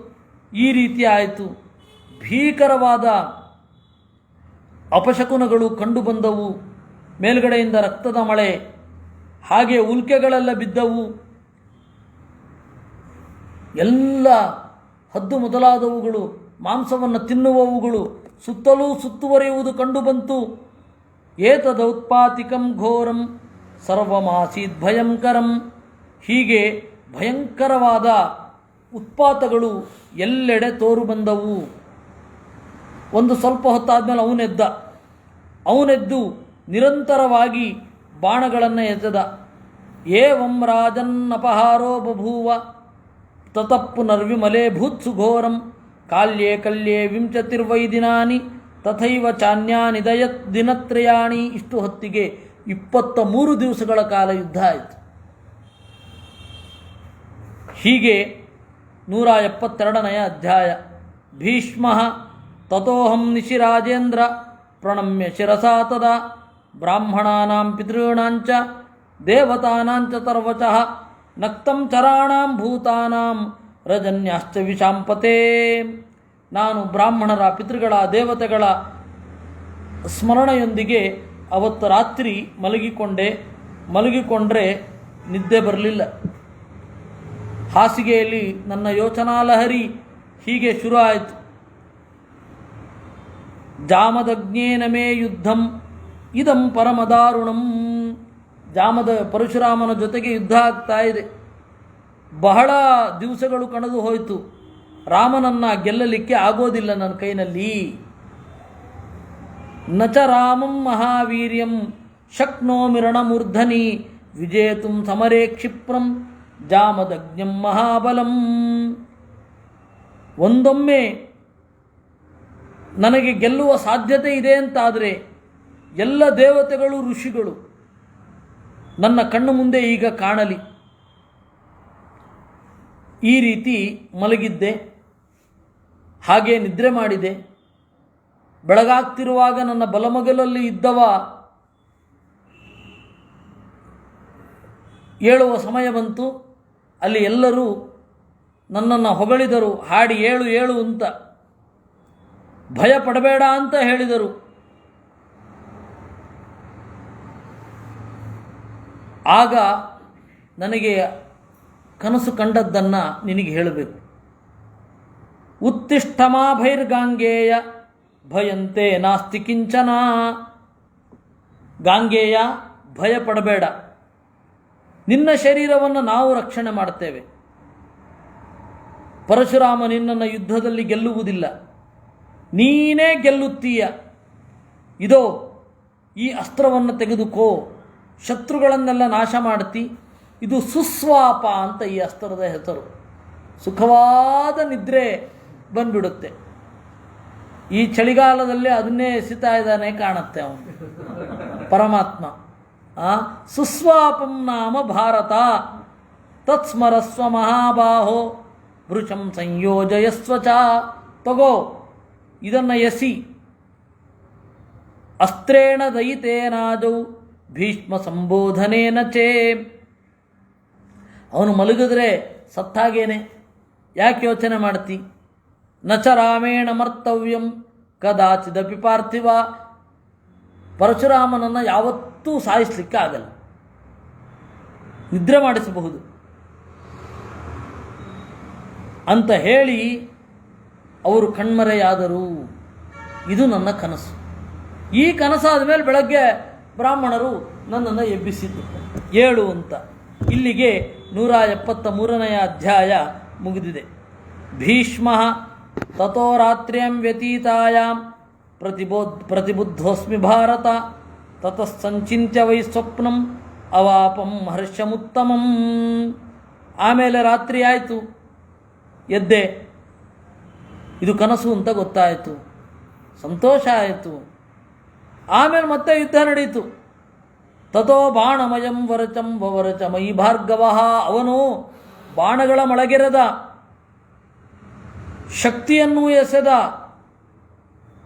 ಈ ರೀತಿ ಆಯಿತು. ಭೀಕರವಾದ ಅಪಶಕುನಗಳು ಕಂಡು ಬಂದವು. ಮೇಲ್ಗಡೆಯಿಂದ ರಕ್ತದ ಮಳೆ, ಹಾಗೆ ಉಲ್ಕೆಗಳೆಲ್ಲ ಬಿದ್ದವು. ಎಲ್ಲ ಹದ್ದು ಮೊದಲಾದವುಗಳು, ಮಾಂಸವನ್ನು ತಿನ್ನುವವುಗಳು ಸುತ್ತಲೂ ಸುತ್ತುವರಿಯುವುದು ಕಂಡುಬಂತು. ಏತದೌತ್ಪಾತಿಕಂ ಘೋರಂ ಸರ್ವಮಾಸೀತ್ ಭಯಂಕರಂ. ಹೀಗೆ ಭಯಂಕರವಾದ ಉತ್ಪಾತಗಳು ಎಲ್ಲೆಡೆ ತೋರು ಬಂದವು. ಒಂದು ಸ್ವಲ್ಪ ಹೊತ್ತಾದ್ಮೇಲೆ ಅವನೆದ್ದು ನಿರಂತರವಾಗಿ ಬಾಣಗಳನ್ನು ಎಸೆದ. ಏವಂ ರಾಜನ್ನಪಹಾರೋ ಬಭೂವ ತತಃ ಪುನರ್ವಿಮಲೆ ಭೂತ್ಸು ಘೋರಂ ಕಾಲ್ಯೇ ಕಲ್ಯೇ ವಿಂಶತಿರ್ವೈ ದಿನಾನಿ ತಥೈವ ಚಾನ್ಯಾನಿ ದಿನತ್ರಯಾಣಿ. ಇಷ್ಟು ಹೊತ್ತಿಗೆ 23 ದಿವಸಗಳ ಕಾಲ ಯುದ್ಧ ಆಯಿತು. ಹೀಗೆ 172ನೇ ಅಧ್ಯಾಯ. ಭೀಷ್ಮ ತತೋಹಂ ನಿಶಿರಾಜೇಂದ್ರ ಪ್ರಣಮ್ಯ ಶಿರಸಾ ತದಾ ಬ್ರಾಹ್ಮಣಾನಾಂ ಪಿತॄಣಾಂಚ ದೇವತಾನಾಂಚ ತರ್ವಚಃ ನಕ್ತಂ ಚರಾಣಾಂ ಭೂತಾನಾಂ ರಜನ್ಯಾಶ್ಚ ವಿಶಾಂಪತೆ. ನಾನು ಬ್ರಾಹ್ಮಣರ, ಪಿತೃಗಳ, ದೇವತೆಗಳ ಸ್ಮರಣೆಯೊಂದಿಗೆ ಅವತ್ತು ರಾತ್ರಿ ಮಲಗಿಕೊಂಡ್ರೆ ನಿದ್ದೆ ಬರಲಿಲ್ಲ. ಹಾಸಿಗೆಯಲ್ಲಿ ನನ್ನ ಯೋಚನಾಲಹರಿ ಹೀಗೆ ಶುರು ಆಯಿತು. ಜಾಮದಗ್ನೇನ ಮೇ ಯುದ್ಧಂ ಇದಂ ಪರಮದಾರುಣಂ. ಪರಶುರಾಮನ ಜೊತೆಗೆ ಯುದ್ಧ ಆಗ್ತಾ ಇದೆ. ಬಹಳ ದಿವಸಗಳು ಕಳೆದು ಹೋಯಿತು. ರಾಮನನ್ನು ಗೆಲ್ಲಲಿಕ್ಕೆ ಆಗೋದಿಲ್ಲ ನನ್ನ ಕೈನಲ್ಲಿ. ನಚ ರಾಮಂ ಮಹಾವೀರ್ಯಂ ಶಕ್ನೋಮಿ ರಣಮೂರ್ಧನಿ ವಿಜೇತುಂ ಸಮರೇ ಕ್ಷಿಪ್ರಂ ಜಾಮದಗ್ನ್ಯಂ ಮಹಾಬಲಂ. ಒಂದೊಮ್ಮೆ ನನಗೆ ಗೆಲ್ಲುವ ಸಾಧ್ಯತೆ ಇದೆ ಅಂತಾದರೆ ಎಲ್ಲ ದೇವತೆಗಳು, ಋಷಿಗಳು ನನ್ನ ಕಣ್ಣು ಮುಂದೆ ಈಗ ಕಾಣಲಿ. ಈ ರೀತಿ ಮಲಗಿದ್ದೆ. ಹಾಗೆ ನಿದ್ರೆ ಮಾಡಿದೆ. ಬೆಳಗಾಗ್ತಿರುವಾಗ ನನ್ನ ಬಲಮಗಲಲ್ಲಿ ಇದ್ದವ ಏಳುವ ಸಮಯ ಬಂತು. ಅಲ್ಲಿ ಎಲ್ಲರೂ ನನ್ನನ್ನು ಹೊಗಳಿದರು, ಹಾಡಿ ಏಳು ಏಳು ಅಂತ, ಭಯ ಪಡಬೇಡ ಅಂತ ಹೇಳಿದರು. ಆಗ ನನಗೆ ಕನಸು ಕಂಡದ್ದನ್ನು ನಿನಗೆ ಹೇಳಬೇಕು. ಉತ್ತಿಷ್ಠಮಾ ಭೈರ್ಗಾಂಗೇಯ ಭಯಂತೆ ನಾಸ್ತಿ ಕಿಂಚನ. ಗಾಂಗೇಯ, ಭಯ ಪಡಬೇಡ, ನಿನ್ನ ಶರೀರವನ್ನು ನಾವು ರಕ್ಷಣೆ ಮಾಡ್ತೇವೆ. ಪರಶುರಾಮ ನಿನ್ನನ್ನು ಯುದ್ಧದಲ್ಲಿ ಗೆಲ್ಲುವುದಿಲ್ಲ, ನೀನೇ ಗೆಲ್ಲುತ್ತೀಯ. ಇದೋ ಈ ಅಸ್ತ್ರವನ್ನು ತೆಗೆದುಕೋ, ಶತ್ರುಗಳನ್ನೆಲ್ಲ ನಾಶ ಮಾಡ್ತಿ. ಇದು ಸುಸ್ವಾಪ ಅಂತ ಈ ಅಸ್ತ್ರದ ಹೆಸರು. ಸುಖವಾದ ನಿದ್ರೆ ಬಂದ್ಬಿಡುತ್ತೆ. ಈ ಚಳಿಗಾಲದಲ್ಲಿ ಅದನ್ನೇ ಎಸಿತಾ ಇದ್ದಾನೆ ಕಾಣುತ್ತೆ ಅವನು ಪರಮಾತ್ಮ. ಸುಸ್ವಾಪಂ ನಾಮ ಭಾರತ ತತ್ಸ್ಮರಸ್ವ ಮಹಾಬಾಹೋ ವೃಷಂ ಸಂಯೋಜಯಸ್ವ ಚ. ತಗೋ, ಇದನ್ನು ಎಸಿ. ಅಸ್ತ್ರೇಣ ದಯಿತೇನಾಜೌ ಭೀಷ್ಮ ಸಂಬೋಧನೇನ ಚೇ. ಅವನು ಮಲಗಿದ್ರೆ ಸತ್ತಾಗೇನೆ, ಯಾಕೆ ಯೋಚನೆ ಮಾಡ್ತಿ? ನ ಚ ರಾಮೇಣ ಮರ್ತವ್ಯಂ ಕದಾಚಿದಪಿ ಪಾರ್ಥಿವ. ಪರಶುರಾಮನನ್ನು ಯಾವತ್ತೂ ಸಾಯಿಸಲಿಕ್ಕೆ ಆಗಲ್ಲ, ನಿದ್ರೆ ಮಾಡಿಸಬಹುದು ಅಂತ ಹೇಳಿ ಅವರು ಕಣ್ಮರೆಯಾದರು. ಇದು ನನ್ನ ಕನಸು. ಈ ಕನಸಾದ ಮೇಲೆ ಬೆಳಗ್ಗೆ ಬ್ರಾಹ್ಮಣರು ನನ್ನನ್ನು ಎಬ್ಬಿಸಿದ್ದು. ಏಳು ಅಂತ. ಇಲ್ಲಿಗೆ 173ನೇ ಅಧ್ಯಾಯ ಮುಗಿದಿದೆ. ಭೀಷ್ಮ ತಥೋ ರಾತ್ರ್ಯಾಂ ವ್ಯತೀತಾಯಾಂ ಪ್ರತಿಬುದ್ಧೋಸ್ಮಿ ಭಾರತ ತತಃ ಸಂಚಿತ್ಯ ವೈ ಸ್ವಪ್ನಂ ಅವಾಪಂ ಹರ್ಷಮುತ್ತಮಂ. ಆಮೇಲೆ ರಾತ್ರಿ ಆಯಿತು, ಎದ್ದೆ. ಇದು ಕನಸು ಅಂತ ಗೊತ್ತಾಯಿತು, ಸಂತೋಷ ಆಯಿತು. ಆಮೇಲೆ ಮತ್ತೆ ಯುದ್ಧ ನಡೀತು. ತಥೋ ಬಾಣಮಯಂ ವರಚಂ ವವರಚ ಮೈ ಭಾರ್ಗವ. ಅವನು ಬಾಣಗಳ ಮಳಗೆರೆದ, ಶಕ್ತಿಯನ್ನು ಎಸೆದ.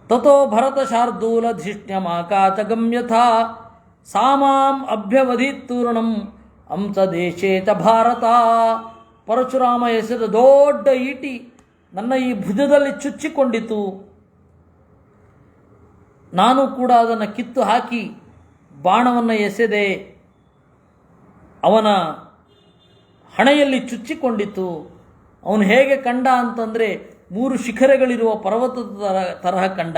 ತಥೋ ಭರತ ಶಾರ್ದೂಲ ಧಿಷ್ಣ್ಯಮಾಕಾಚ ಗಮ್ಯಥಾ ಸಾಮಾಂ ಅಭ್ಯವಧಿತ್ತೂರ್ಣಂ ಅಂಸ ದೇಶೇ ಚ ಭಾರತ. ಪರಶುರಾಮ ಎಸೆದ ದೊಡ್ಡ ಈಟಿ ನನ್ನ ಈ ಭುಜದಲ್ಲಿ ಚುಚ್ಚಿಕೊಂಡಿತು. ನಾನು ಕೂಡ ಅದನ್ನು ಕಿತ್ತು ಹಾಕಿ ಬಾಣವನ್ನು ಎಸೆದೆ. ಅವನ ಹಣೆಯಲ್ಲಿ ಚುಚ್ಚಿಕೊಂಡಿತು. ಅವನು ಹೇಗೆ ಕಂಡ ಅಂತಂದರೆ 3 ಶಿಖರಗಳಿರುವ ಪರ್ವತದ ತರಹ ಕಂಡ.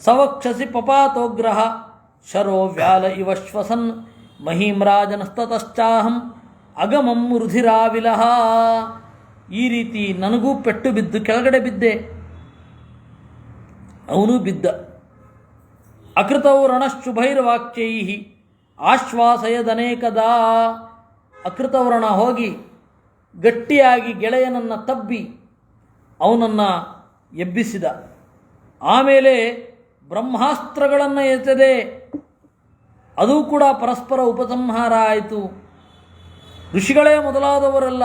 ಸವಕ್ಷಸಿ ಪಪಾತೋಗ್ರಹ ಶರೋ ವ್ಯಾಲ ಇವ ಶ್ವಸನ್ ಮಹೀಮ್ರಾಜನಸ್ತತಶ್ಚಾಹಂ ಅಗಮಂ ರುಧಿರಾವಿಲಹ. ಈ ರೀತಿ ನನಗೂ ಪೆಟ್ಟು ಬಿದ್ದು ಕೆಳಗಡೆ ಬಿದ್ದೆ, ಅವನು ಬಿದ್ದ. ಅಕೃತೌ ರಣಶುಭೈರ್ವಾಕ್ಯೈ ಆಶ್ವಾಸಯದನೇಕದಾ. ಅಕೃತವ್ರಣ ಹೋಗಿ ಗಟ್ಟಿಯಾಗಿ ಗೆಳೆಯನನ್ನು ತಬ್ಬಿ ಅವನನ್ನು ಎಬ್ಬಿಸಿದ. ಆಮೇಲೆ ಬ್ರಹ್ಮಾಸ್ತ್ರಗಳನ್ನು ಎಸೆದೆ, ಅದು ಕೂಡ ಪರಸ್ಪರ ಉಪಸಂಹಾರ ಆಯಿತು. ಋಷಿಗಳೇ ಮೊದಲಾದವರೆಲ್ಲ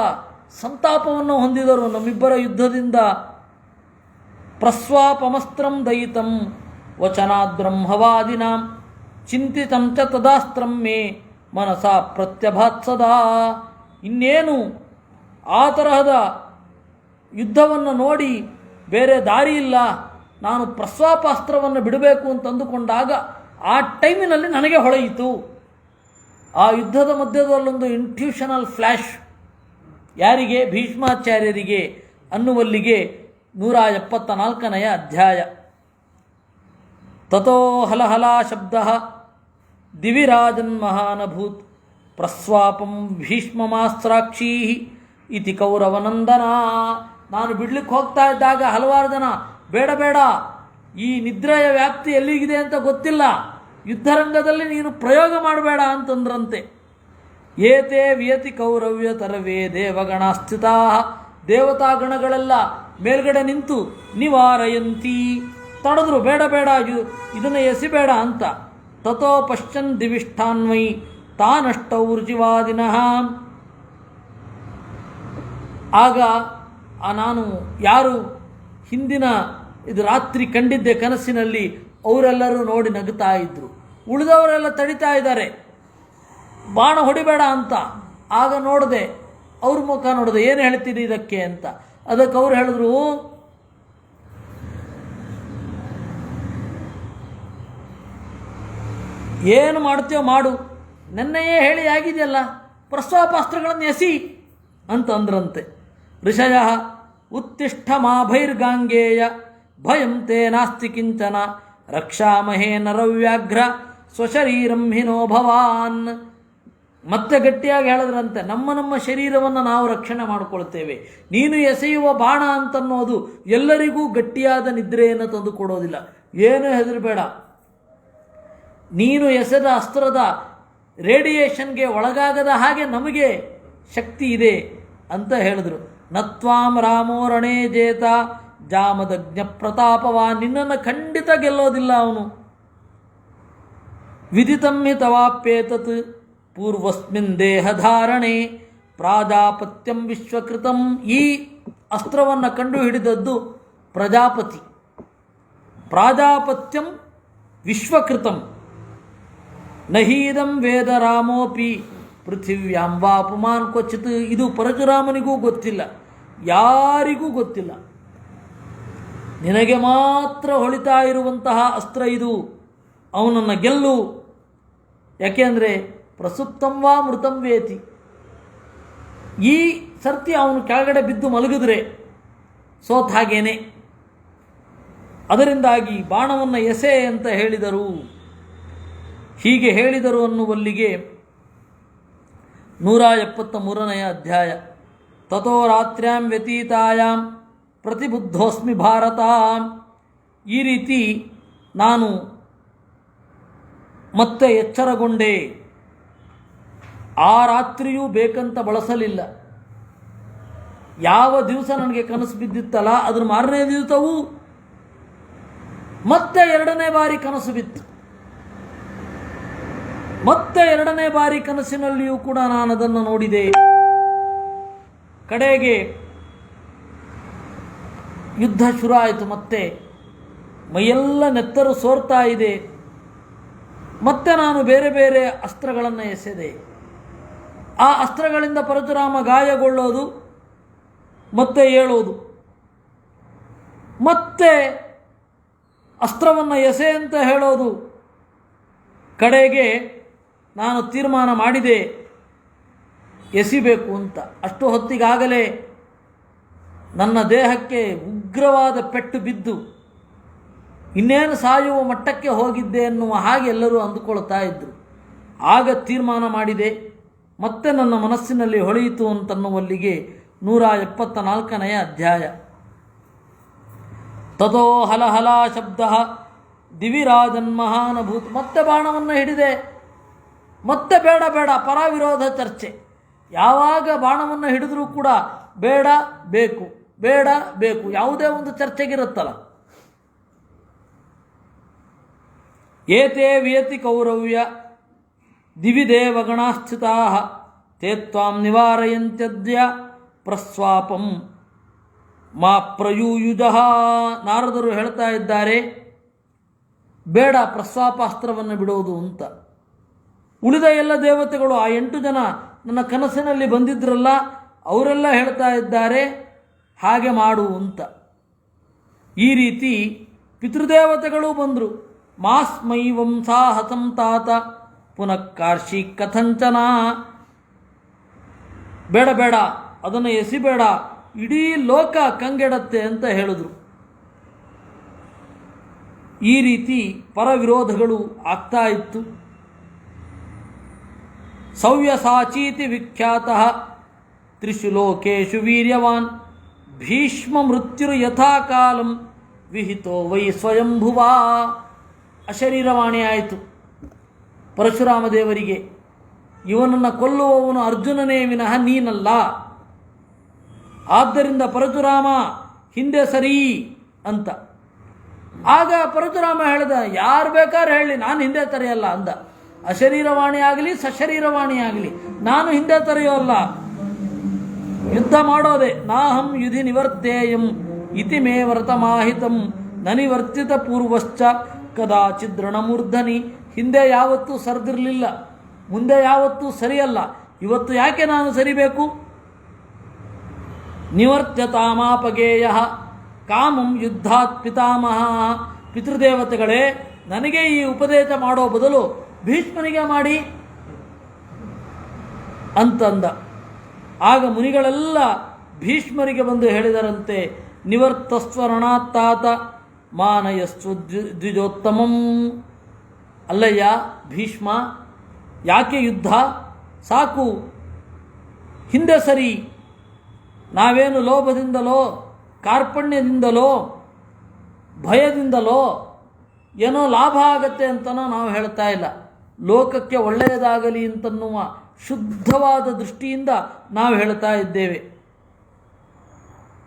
ಸಂತಾಪವನ್ನು ಹೊಂದಿದರು ನಮ್ಮಿಬ್ಬರ ಯುದ್ಧದಿಂದ. ಪ್ರಸ್ವಾಪಮಸ್ತ್ರಂ ದಯಿತಂ ವಚನಾದ್ ಬ್ರಹ್ಮವಾದಿನಾಂ ಚಿಂತಿತಂ ಚ ತದಾಸ್ತ್ರಂ ಮೇ ಮನಸ ಪ್ರತ್ಯಭಾತ್ಸದಾ. ಇನ್ನೇನು ಆ ತರಹದ ಯುದ್ಧವನ್ನು ನೋಡಿ ಬೇರೆ ದಾರಿ ಇಲ್ಲ, ನಾನು ಪ್ರಸ್ವಾಪಾಸ್ತ್ರವನ್ನು ಬಿಡಬೇಕು ಅಂತಂದುಕೊಂಡಾಗ ಆ ಟೈಮಿನಲ್ಲಿ ನನಗೆ ಹೊಳೆಯಿತು. ಆ ಯುದ್ಧದ ಮಧ್ಯದಲ್ಲೊಂದು ಇಂಟ್ಯೂಷನಲ್ ಫ್ಲ್ಯಾಶ್. ಯಾರಿಗೆ? ಭೀಷ್ಮಾಚಾರ್ಯರಿಗೆ ಅನ್ನುವಲ್ಲಿಗೆ 174ನೇ ಅಧ್ಯಾಯ. ತಥೋ ಹಲಹಲಾ ಶಬ್ದ ದಿವಿರಾಜನ್ ಮಹಾನಭೂತ್ ಪ್ರಸ್ವಾಪಂ ಭೀಷ್ಮಮಾಸ್ತ್ರಾಕ್ಷೀ ಇತಿ ಕೌರವನಂದನ. ನಾನು ಬಿಡ್ಲಿಕ್ಕೆ ಹೋಗ್ತಾ ಇದ್ದಾಗ ಹಲವಾರು ಜನ ಬೇಡ ಬೇಡ, ಈ ನಿದ್ರೆಯ ವ್ಯಾಪ್ತಿ ಎಲ್ಲಿಗಿದೆ ಅಂತ ಗೊತ್ತಿಲ್ಲ, ಯುದ್ಧರಂಗದಲ್ಲಿ ನೀನು ಪ್ರಯೋಗ ಮಾಡಬೇಡ ಅಂತಂದ್ರಂತೆ. ಏತೇ ವಿಯತಿ ಕೌರವ್ಯ ತರವೇ ದೇವಗಣ ಸ್ಥಿತಾ. ದೇವತಾಗಣಗಳೆಲ್ಲ ಮೇಲ್ಗಡೆ ನಿಂತು ನಿವಾರಯಂತಿ, ತಡೆದ್ರು, ಬೇಡ ಬೇಡ ಇದನ್ನು ಎಸಿಬೇಡ ಅಂತ. ತಥೋ ಪಶ್ಚನ್ ದಿವಿಷ್ಠಾನ್ವೈ ತಾನಷ್ಟೌರ್ಜಿವಾದಿನಃ. ಆಗ ನಾನು ಯಾರು ಹಿಂದಿನ ಇದು ರಾತ್ರಿ ಕಂಡಿದ್ದೆ ಕನಸಿನಲ್ಲಿ, ಅವರೆಲ್ಲರೂ ನೋಡಿ ನಗುತ್ತಾ ಇದ್ರು. ಉಳಿದವರೆಲ್ಲ ತಡಿತಾ ಇದ್ದಾರೆ, ಬಾಣ ಹೊಡಿಬೇಡ ಅಂತ. ಆಗ ನೋಡಿದೆ, ಅವ್ರ ಮುಖ ನೋಡಿದೆ, ಏನು ಹೇಳ್ತೀರಿ ಇದಕ್ಕೆ ಅಂತ. ಅದಕ್ಕೆ ಅವ್ರು ಹೇಳಿದ್ರು, ಏನು ಮಾಡ್ತೀಯೋ ಮಾಡು, ನೆನ್ನೆಯೇ ಹೇಳಿ ಆಗಿದೆಯಲ್ಲ, ಪ್ರಸ್ವಾಪಾಸ್ತ್ರಗಳನ್ನು ಎಸಿ ಅಂತ ಅಂದ್ರಂತೆ. ಋಷಯ ಉತ್ತಿಷ್ಠ ಮಾಭೈರ್ಗಾಂಗೇಯ ಭಯಂ ತೇ ನಾಸ್ತಿ ಕಿಂಚನ ರಕ್ಷಾಮಹೇ ನರವ್ಯಾಘ್ರ ಸ್ವಶರೀರಂ ಹಿನೋ ಭವಾನ್. ಮತ್ತೆ ಗಟ್ಟಿಯಾಗಿ ಹೇಳಿದ್ರಂತೆ, ನಮ್ಮ ಶರೀರವನ್ನು ನಾವು ರಕ್ಷಣೆ ಮಾಡಿಕೊಳ್ತೇವೆ, ನೀನು ಎಸೆಯುವ ಬಾಣ ಅಂತನ್ನೋದು ಎಲ್ಲರಿಗೂ ಗಟ್ಟಿಯಾದ ನಿದ್ರೆಯನ್ನು ತಂದು ಕೊಡೋದಿಲ್ಲ, ಏನು ಹೆದರಬೇಡ, ನೀನು ಎಸೆದ ಅಸ್ತ್ರದ ರೇಡಿಯೇಷನ್ಗೆ ಒಳಗಾಗದ ಹಾಗೆ ನಮಗೆ ಶಕ್ತಿ ಇದೆ ಅಂತ ಹೇಳಿದ್ರು. ನತ್ವಾಂ ರಾಮೋ ರಣೇ ಜೇತ ಜಾಮದಜ್ಞ ಪ್ರತಾಪವ, ನಿನ್ನನ್ನು ಖಂಡಿತ ಗೆಲ್ಲೋದಿಲ್ಲ ಅವನು. ವಿದಿತಂ ಹಿ ತವಾಪ್ಯೇತತ್ ಪೂರ್ವಸ್ಮಿನ್ ದೇಹಧಾರಣೆ ಪ್ರಾಜಾಪತ್ಯಂ ವಿಶ್ವಕೃತಂ. ಈ ಅಸ್ತ್ರವನ್ನು ಕಂಡು ಹಿಡಿದದ್ದು ಪ್ರಜಾಪತಿ. ಪ್ರಾಜಾಪತ್ಯಂ ವಿಶ್ವಕೃತಂ ನಹೀದಂ ವೇದ ರಾಮೋಪಿ ಪೃಥಿವ್ಯಾಂ ವಾ ಪುಮಾನ್ ಕ್ವಚಿತ್. ಇದು ಪರಶುರಾಮನಿಗೂ ಗೊತ್ತಿಲ್ಲ, ಯಾರಿಗೂ ಗೊತ್ತಿಲ್ಲ, ನಿನಗೆ ಮಾತ್ರ ಹೊಳಿತಾ ಇರುವಂತಹ ಅಸ್ತ್ರ ಇದು, ಅವನನ್ನು ಗೆಲ್ಲು. ಯಾಕೆಂದರೆ ಪ್ರಸುಪ್ತಂ ವಾ ಮೃತಂ ವೇತಿ. ಈ ಸರ್ತಿ ಅವನು ಕೆಳಗಡೆ ಬಿದ್ದು ಮಲಗಿದ್ರೆ ಸೋತ್ ಹಾಗೇನೆ. ಅದರಿಂದಾಗಿ ಬಾಣವನ್ನು ಎಸೆ ಅಂತ ಹೇಳಿದರು. ಹೀಗೆ ಹೇಳಿದರು ಅನ್ನುವಲ್ಲಿಗೆ 173ನೇ ಅಧ್ಯಾಯ. ತಥೋ ರಾತ್ರ್ಯಾಂ ವ್ಯತೀತಾಯಾಂ ಪ್ರತಿಬುದ್ಧೋಸ್ಮಿ ಭಾರತ. ಈ ರೀತಿ ನಾನು ಮತ್ತೆ ಎಚ್ಚರಗೊಂಡೆ. ಆ ರಾತ್ರಿಯೂ ಬೇಕಂತ ಬಳಸಲಿಲ್ಲ. ಯಾವ ದಿವಸ ನನಗೆ ಕನಸು ಬಿದ್ದಿತ್ತಲ್ಲ, ಅದ್ರ ಮಾರನೇ ದಿವಸವೂ ಮತ್ತೆ 2ನೇ ಬಾರಿ ಕನಸು ಬಿತ್ತು. ಮತ್ತೆ 2ನೇ ಬಾರಿ ಕನಸಿನಲ್ಲಿಯೂ ಕೂಡ ನಾನು ಅದನ್ನು ನೋಡಿದೆ. ಕಡೆಗೆ ಯುದ್ಧ ಶುರು ಆಯಿತು. ಮತ್ತೆ ಮೈಯೆಲ್ಲ ನೆತ್ತರು ಸೋರ್ತಾ ಇದೆ. ಮತ್ತೆ ನಾನು ಬೇರೆ ಬೇರೆ ಅಸ್ತ್ರಗಳನ್ನು ಎಸೆದೆ. ಆ ಅಸ್ತ್ರಗಳಿಂದ ಪರಶುರಾಮ ಗಾಯಗೊಳ್ಳೋದು, ಮತ್ತೆ ಏಳೋದು, ಮತ್ತೆ ಅಸ್ತ್ರವನ್ನು ಎಸೆ ಅಂತ ಹೇಳೋದು. ಕಡೆಗೆ ನಾನು ತೀರ್ಮಾನ ಮಾಡಿದೆ ಎಸಿಬೇಕು ಅಂತ. ಅಷ್ಟು ಹೊತ್ತಿಗಾಗಲೇ ನನ್ನ ದೇಹಕ್ಕೆ ಉಗ್ರವಾದ ಪೆಟ್ಟು ಬಿದ್ದು ಇನ್ನೇನು ಸಾಯುವ ಮಟ್ಟಕ್ಕೆ ಹೋಗಿದ್ದೆ ಎನ್ನುವ ಹಾಗೆ ಎಲ್ಲರೂ ಅಂದುಕೊಳ್ತಾ ಇದ್ದರು. ಆಗ ತೀರ್ಮಾನ ಮಾಡಿದೆ, ಮತ್ತೆ ನನ್ನ ಮನಸ್ಸಿನಲ್ಲಿ ಹೊಳೆಯಿತು ಅಂತನ್ನುವಲ್ಲಿಗೆ 174ನೇ ಅಧ್ಯಾಯ. ತಥೋ ಹಲಹಲ ಶಬ್ದ ದಿವಿರಾಜನ್ ಮಹಾನಭೂತ್. ಮತ್ತೆ ಬಾಣವನ್ನು ಹಿಡಿದೆ. ಮತ್ತೆ ಬೇಡ ಬೇಡ ಪರವಿರೋಧ ಚರ್ಚೆ. ಯಾವಾಗ ಬಾಣವನ್ನು ಹಿಡಿದ್ರೂ ಕೂಡ ಬೇಡ ಬೇಕು, ಬೇಡ ಬೇಕು, ಯಾವುದೇ ಒಂದು ಚರ್ಚೆಗಿರುತ್ತಲ್ಲ. ಏತೇ ವಿಯತಿ ಕೌರವ್ಯ ದಿವಿದೇವಗಣಾಸ್ಥಿತಾ ತೇ ತ್ವಾಂ ನಿವಾರಯಂತ್ಯದ್ಯ ಪ್ರಸ್ವಾಪಂ ಮಾ ಪ್ರಯೂಯುಜಃ. ನಾರದರು ಹೇಳ್ತಾ ಇದ್ದಾರೆ, ಬೇಡ ಪ್ರಸ್ವಾಪಾಸ್ತ್ರವನ್ನು ಬಿಡೋದು ಅಂತ. ಉಳಿದ ಎಲ್ಲ ದೇವತೆಗಳು, ಆ 8 ಜನ ನನ್ನ ಕನಸಿನಲ್ಲಿ ಬಂದಿದ್ರಲ್ಲ, ಅವರೆಲ್ಲ ಹೇಳ್ತಾ ಇದ್ದಾರೆ ಹಾಗೆ ಮಾಡು ಅಂತ. ಈ ರೀತಿ ಪಿತೃದೇವತೆಗಳು ಬಂದರು. ಮಾಸ್ಮೈ ವಂಸಾಹಸಂ ತಾತ ಪುನಃ ಕಾರ್ಷಿ ಕಥಂಚನ. ಬೇಡ ಬೇಡ, ಅದನ್ನು ಎಸಿಬೇಡ, ಇಡೀ ಲೋಕ ಕಂಗೆಡತ್ತೆ ಅಂತ ಹೇಳಿದ್ರು. ಈ ರೀತಿ ಪರವಿರೋಧಗಳು ಆಗ್ತಾ ಇತ್ತು. ಸವ್ಯಸಾಚೀತಿ ವಿಖ್ಯಾತಃ ತ್ರಿಷು ಲೋಕೇಶು ವೀರ್ಯವಾನ್ ಭೀಷ್ಮ ಮೃತ್ಯುರು ಯಥಾಕಾಲಂ ವಿಹಿತೋ ವೈ ಸ್ವಯಂಭುವಾ. ಅಶರೀರವಾಣಿ ಆಯಿತು ಪರಶುರಾಮ ದೇವರಿಗೆ. ಇವನನ್ನು ಕೊಲ್ಲುವವನು ಅರ್ಜುನನೇ ವಿನಃ ನೀನಲ್ಲ. ಆದ್ದರಿಂದ ಪರಶುರಾಮ ಹಿಂದೆ ಸರಿ ಅಂತ. ಆಗ ಪರಶುರಾಮ ಹೇಳಿದ, ಯಾರು ಬೇಕಾದ್ರೆ ಹೇಳಿ, ನಾನು ಹಿಂದೆ ತರೆಯಲ್ಲ ಅಂದ. ಅಶರೀರವಾಣಿ ಆಗಲಿ ಸಶರೀರವಾಣಿ ಆಗಲಿ ನಾನು ಹಿಂದೆ ತರೆಯೋಲ್ಲ, ಯುದ್ಧ ಮಾಡೋದೆ. ನಾಹಂ ಯುಧಿ ನಿವರ್ತೇಯಂ ಇತಿ ಮೇ ವ್ರತಮಾಹಿತಂ ನ ನಿವರ್ತಿತ ಪೂರ್ವಶ್ಚ ಕದಾಚಿದ್ ರಣಮೂರ್ಧನಿ. ಹಿಂದೆ ಯಾವತ್ತೂ ಸರಿದಿರಲಿಲ್ಲ, ಮುಂದೆ ಯಾವತ್ತೂ ಸರಿಯಲ್ಲ, ಇವತ್ತು ಯಾಕೆ ನಾನು ಸರಿಬೇಕು? ನಿವರ್ತ್ಯತಾಮಾಪಗೇಯ ಕಾಮಂ ಯುದ್ಧಾತ್ ಪಿತಾಮಹ. ಪಿತೃದೇವತೆಗಳೇ, ನನಗೆ ಈ ಉಪದೇಶ ಮಾಡೋ ಬದಲು ಭೀಷ್ಮನಿಗೆ ಮಾಡಿ ಅಂತಂದ. ಆಗ ಮುನಿಗಳೆಲ್ಲ ಭೀಷ್ಮರಿಗೆ ಬಂದು ಹೇಳಿದರಂತೆ, ನಿವರ್ತಸ್ವರಣಾತ್ತಾತ ಮಾನಯಸ್ವ ದ್ವಿಜೋತ್ತಮಂ. ಅಲ್ಲಯ್ಯ ಭೀಷ್ಮ, ಯಾಕೆ ಯುದ್ಧ? ಸಾಕು, ಹಿಂದೆ ಸರಿ. ನಾವೇನು ಲೋಭದಿಂದಲೋ ಕಾರ್ಪಣ್ಯದಿಂದಲೋ ಭಯದಿಂದಲೋ ಏನೋ ಲಾಭ ಆಗತ್ತೆ ಅಂತನೋ ನಾವು ಹೇಳ್ತಾ ಇಲ್ಲ. ಲೋಕಕ್ಕೆ ಒಳ್ಳೆಯದಾಗಲಿ ಅಂತನ್ನುವ ಶುದ್ಧವಾದ ದೃಷ್ಟಿಯಿಂದ ನಾವು ಹೇಳ್ತಾ ಇದ್ದೇವೆ.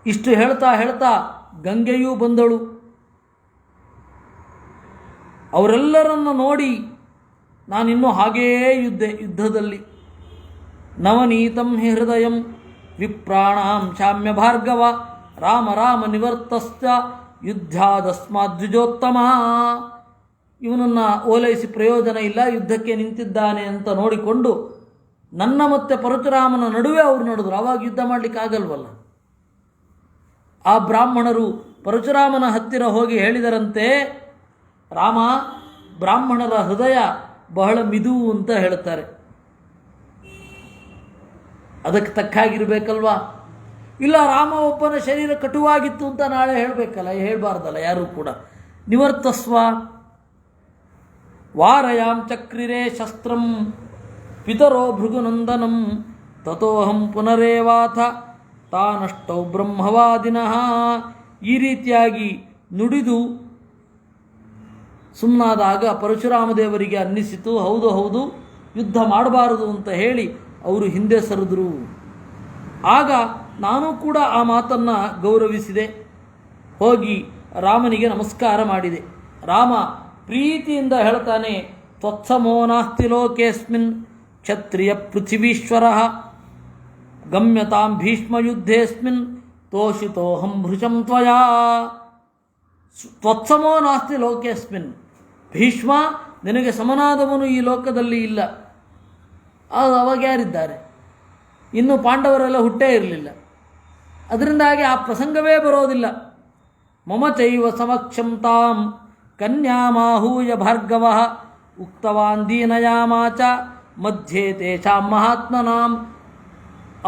ಇಷ್ಟು ಹೇಳ್ತಾ ಹೇಳ್ತಾ ಗಂಗೆಯೂ ಬಂದಳು. ಅವರೆಲ್ಲರನ್ನು ನೋಡಿ ನಾನಿನ್ನೂ ಹಾಗೆಯೇ ಯುದ್ಧದಲ್ಲಿ ನವನೀತಂ ಹಿ ಹೃದಯಂ ವಿಪ್ರಾಣಾಂ ಶಾಮ್ಯ ಭಾರ್ಗವ ರಾಮ ರಾಮ ನಿವರ್ತಶ್ಚ ಯುದ್ಧಾದಸ್ಮಾದ್ವಿಜೋತ್ತಮ. ಇವನನ್ನು ಓಲೈಸಿ ಪ್ರಯೋಜನ ಇಲ್ಲ, ಯುದ್ಧಕ್ಕೆ ನಿಂತಿದ್ದಾನೆ ಅಂತ ನೋಡಿಕೊಂಡು ನನ್ನ ಮತ್ತು ಪರಶುರಾಮನ ನಡುವೆ ಅವರು ನಡೆದರು. ಆವಾಗ ಯುದ್ಧ ಮಾಡಲಿಕ್ಕಾಗಲ್ವಲ್ಲ. ಆ ಬ್ರಾಹ್ಮಣರು ಪರಶುರಾಮನ ಹತ್ತಿರ ಹೋಗಿ ಹೇಳಿದರಂತೆ, ರಾಮ, ಬ್ರಾಹ್ಮಣರ ಹೃದಯ ಬಹಳ ಮಿದು ಅಂತ ಹೇಳ್ತಾರೆ. ಅದಕ್ಕೆ ತಕ್ಕಾಗಿರ್ಬೇಕಲ್ವಾ? ಇಲ್ಲ, ರಾಮ ಒಬ್ಬನ ಶರೀರ ಕಟುವಾಗಿತ್ತು ಅಂತ ನಾಳೆ ಹೇಳಬೇಕಲ್ಲ, ಹೇಳಬಾರ್ದಲ್ಲ ಯಾರೂ ಕೂಡ. ನಿವರ್ತಸ್ವ ವಾರಯಾಂ ಚಕ್ರಿರೇ ಶಸ್ತ್ರಂ ಪಿತರೋ ಭೃಗುನಂದನಂ ತಥೋಹಂ ಪುನರೇವಾಥ ತಾನಷ್ಟೌ ಬ್ರಹ್ಮವಾದಿನಃ. ಈ ರೀತಿಯಾಗಿ ನುಡಿದು ಸುಮ್ಮನಾದಾಗ ಪರಶುರಾಮದೇವರಿಗೆ ಅನ್ನಿಸಿತು, ಹೌದು ಹೌದು, ಯುದ್ಧ ಮಾಡಬಾರದು ಅಂತ ಹೇಳಿ ಅವರು ಹಿಂದೆ ಸರಿದ್ರು. ಆಗ ನಾನು ಕೂಡ ಆ ಮಾತನ್ನು ಗೌರವಿಸಿದೆ. ಹೋಗಿ ರಾಮನಿಗೆ ನಮಸ್ಕಾರ ಮಾಡಿದೆ. ರಾಮ ಪ್ರೀತಿಯಿಂದ ಹೇಳ್ತಾನೆ, ತ್ವತ್ಸಮೋ ನಾಸ್ತಿ ಲೋಕೇಸ್ಮಿನ್ ಕ್ಷತ್ರಿಯ ಪೃಥಿವೀಶ್ವರ ಗಮ್ಯತಾಂ ಭೀಷ್ಮಯುದ್ಧೇಸ್ಮಿನ್ ತೋಷಿತೋಹಂ ಭೃಶಂ ತ್ವಯಾ. ತ್ವತ್ಸಮೋ ನಾಸ್ತಿ ಲೋಕೇಸ್ಮಿನ್. ಭೀಷ್ಮ, ನಿನಗೆ ಸಮನಾದವನು ಈ ಲೋಕದಲ್ಲಿ ಇಲ್ಲ. ಅವಾಗ ಯಾರಿದ್ದಾರೆ? ಇನ್ನು ಪಾಂಡವರೆಲ್ಲ ಹುಟ್ಟೇ ಇರಲಿಲ್ಲ. ಅದರಿಂದಾಗಿ ಆ ಪ್ರಸಂಗವೇ ಬರೋದಿಲ್ಲ. ಮಮ ಚೈವ ಸಮಕ್ಷಂ ತಾಂ ಕನ್ಯಾಮಾಹೂಯ ಭಾರ್ಗವ ಉಕ್ತವಾನ್ ದೀನಯಾಮಾಚ ಮಧ್ಯೆ ತೇಷಾಂ ಮಹಾತ್ಮನಾಂ.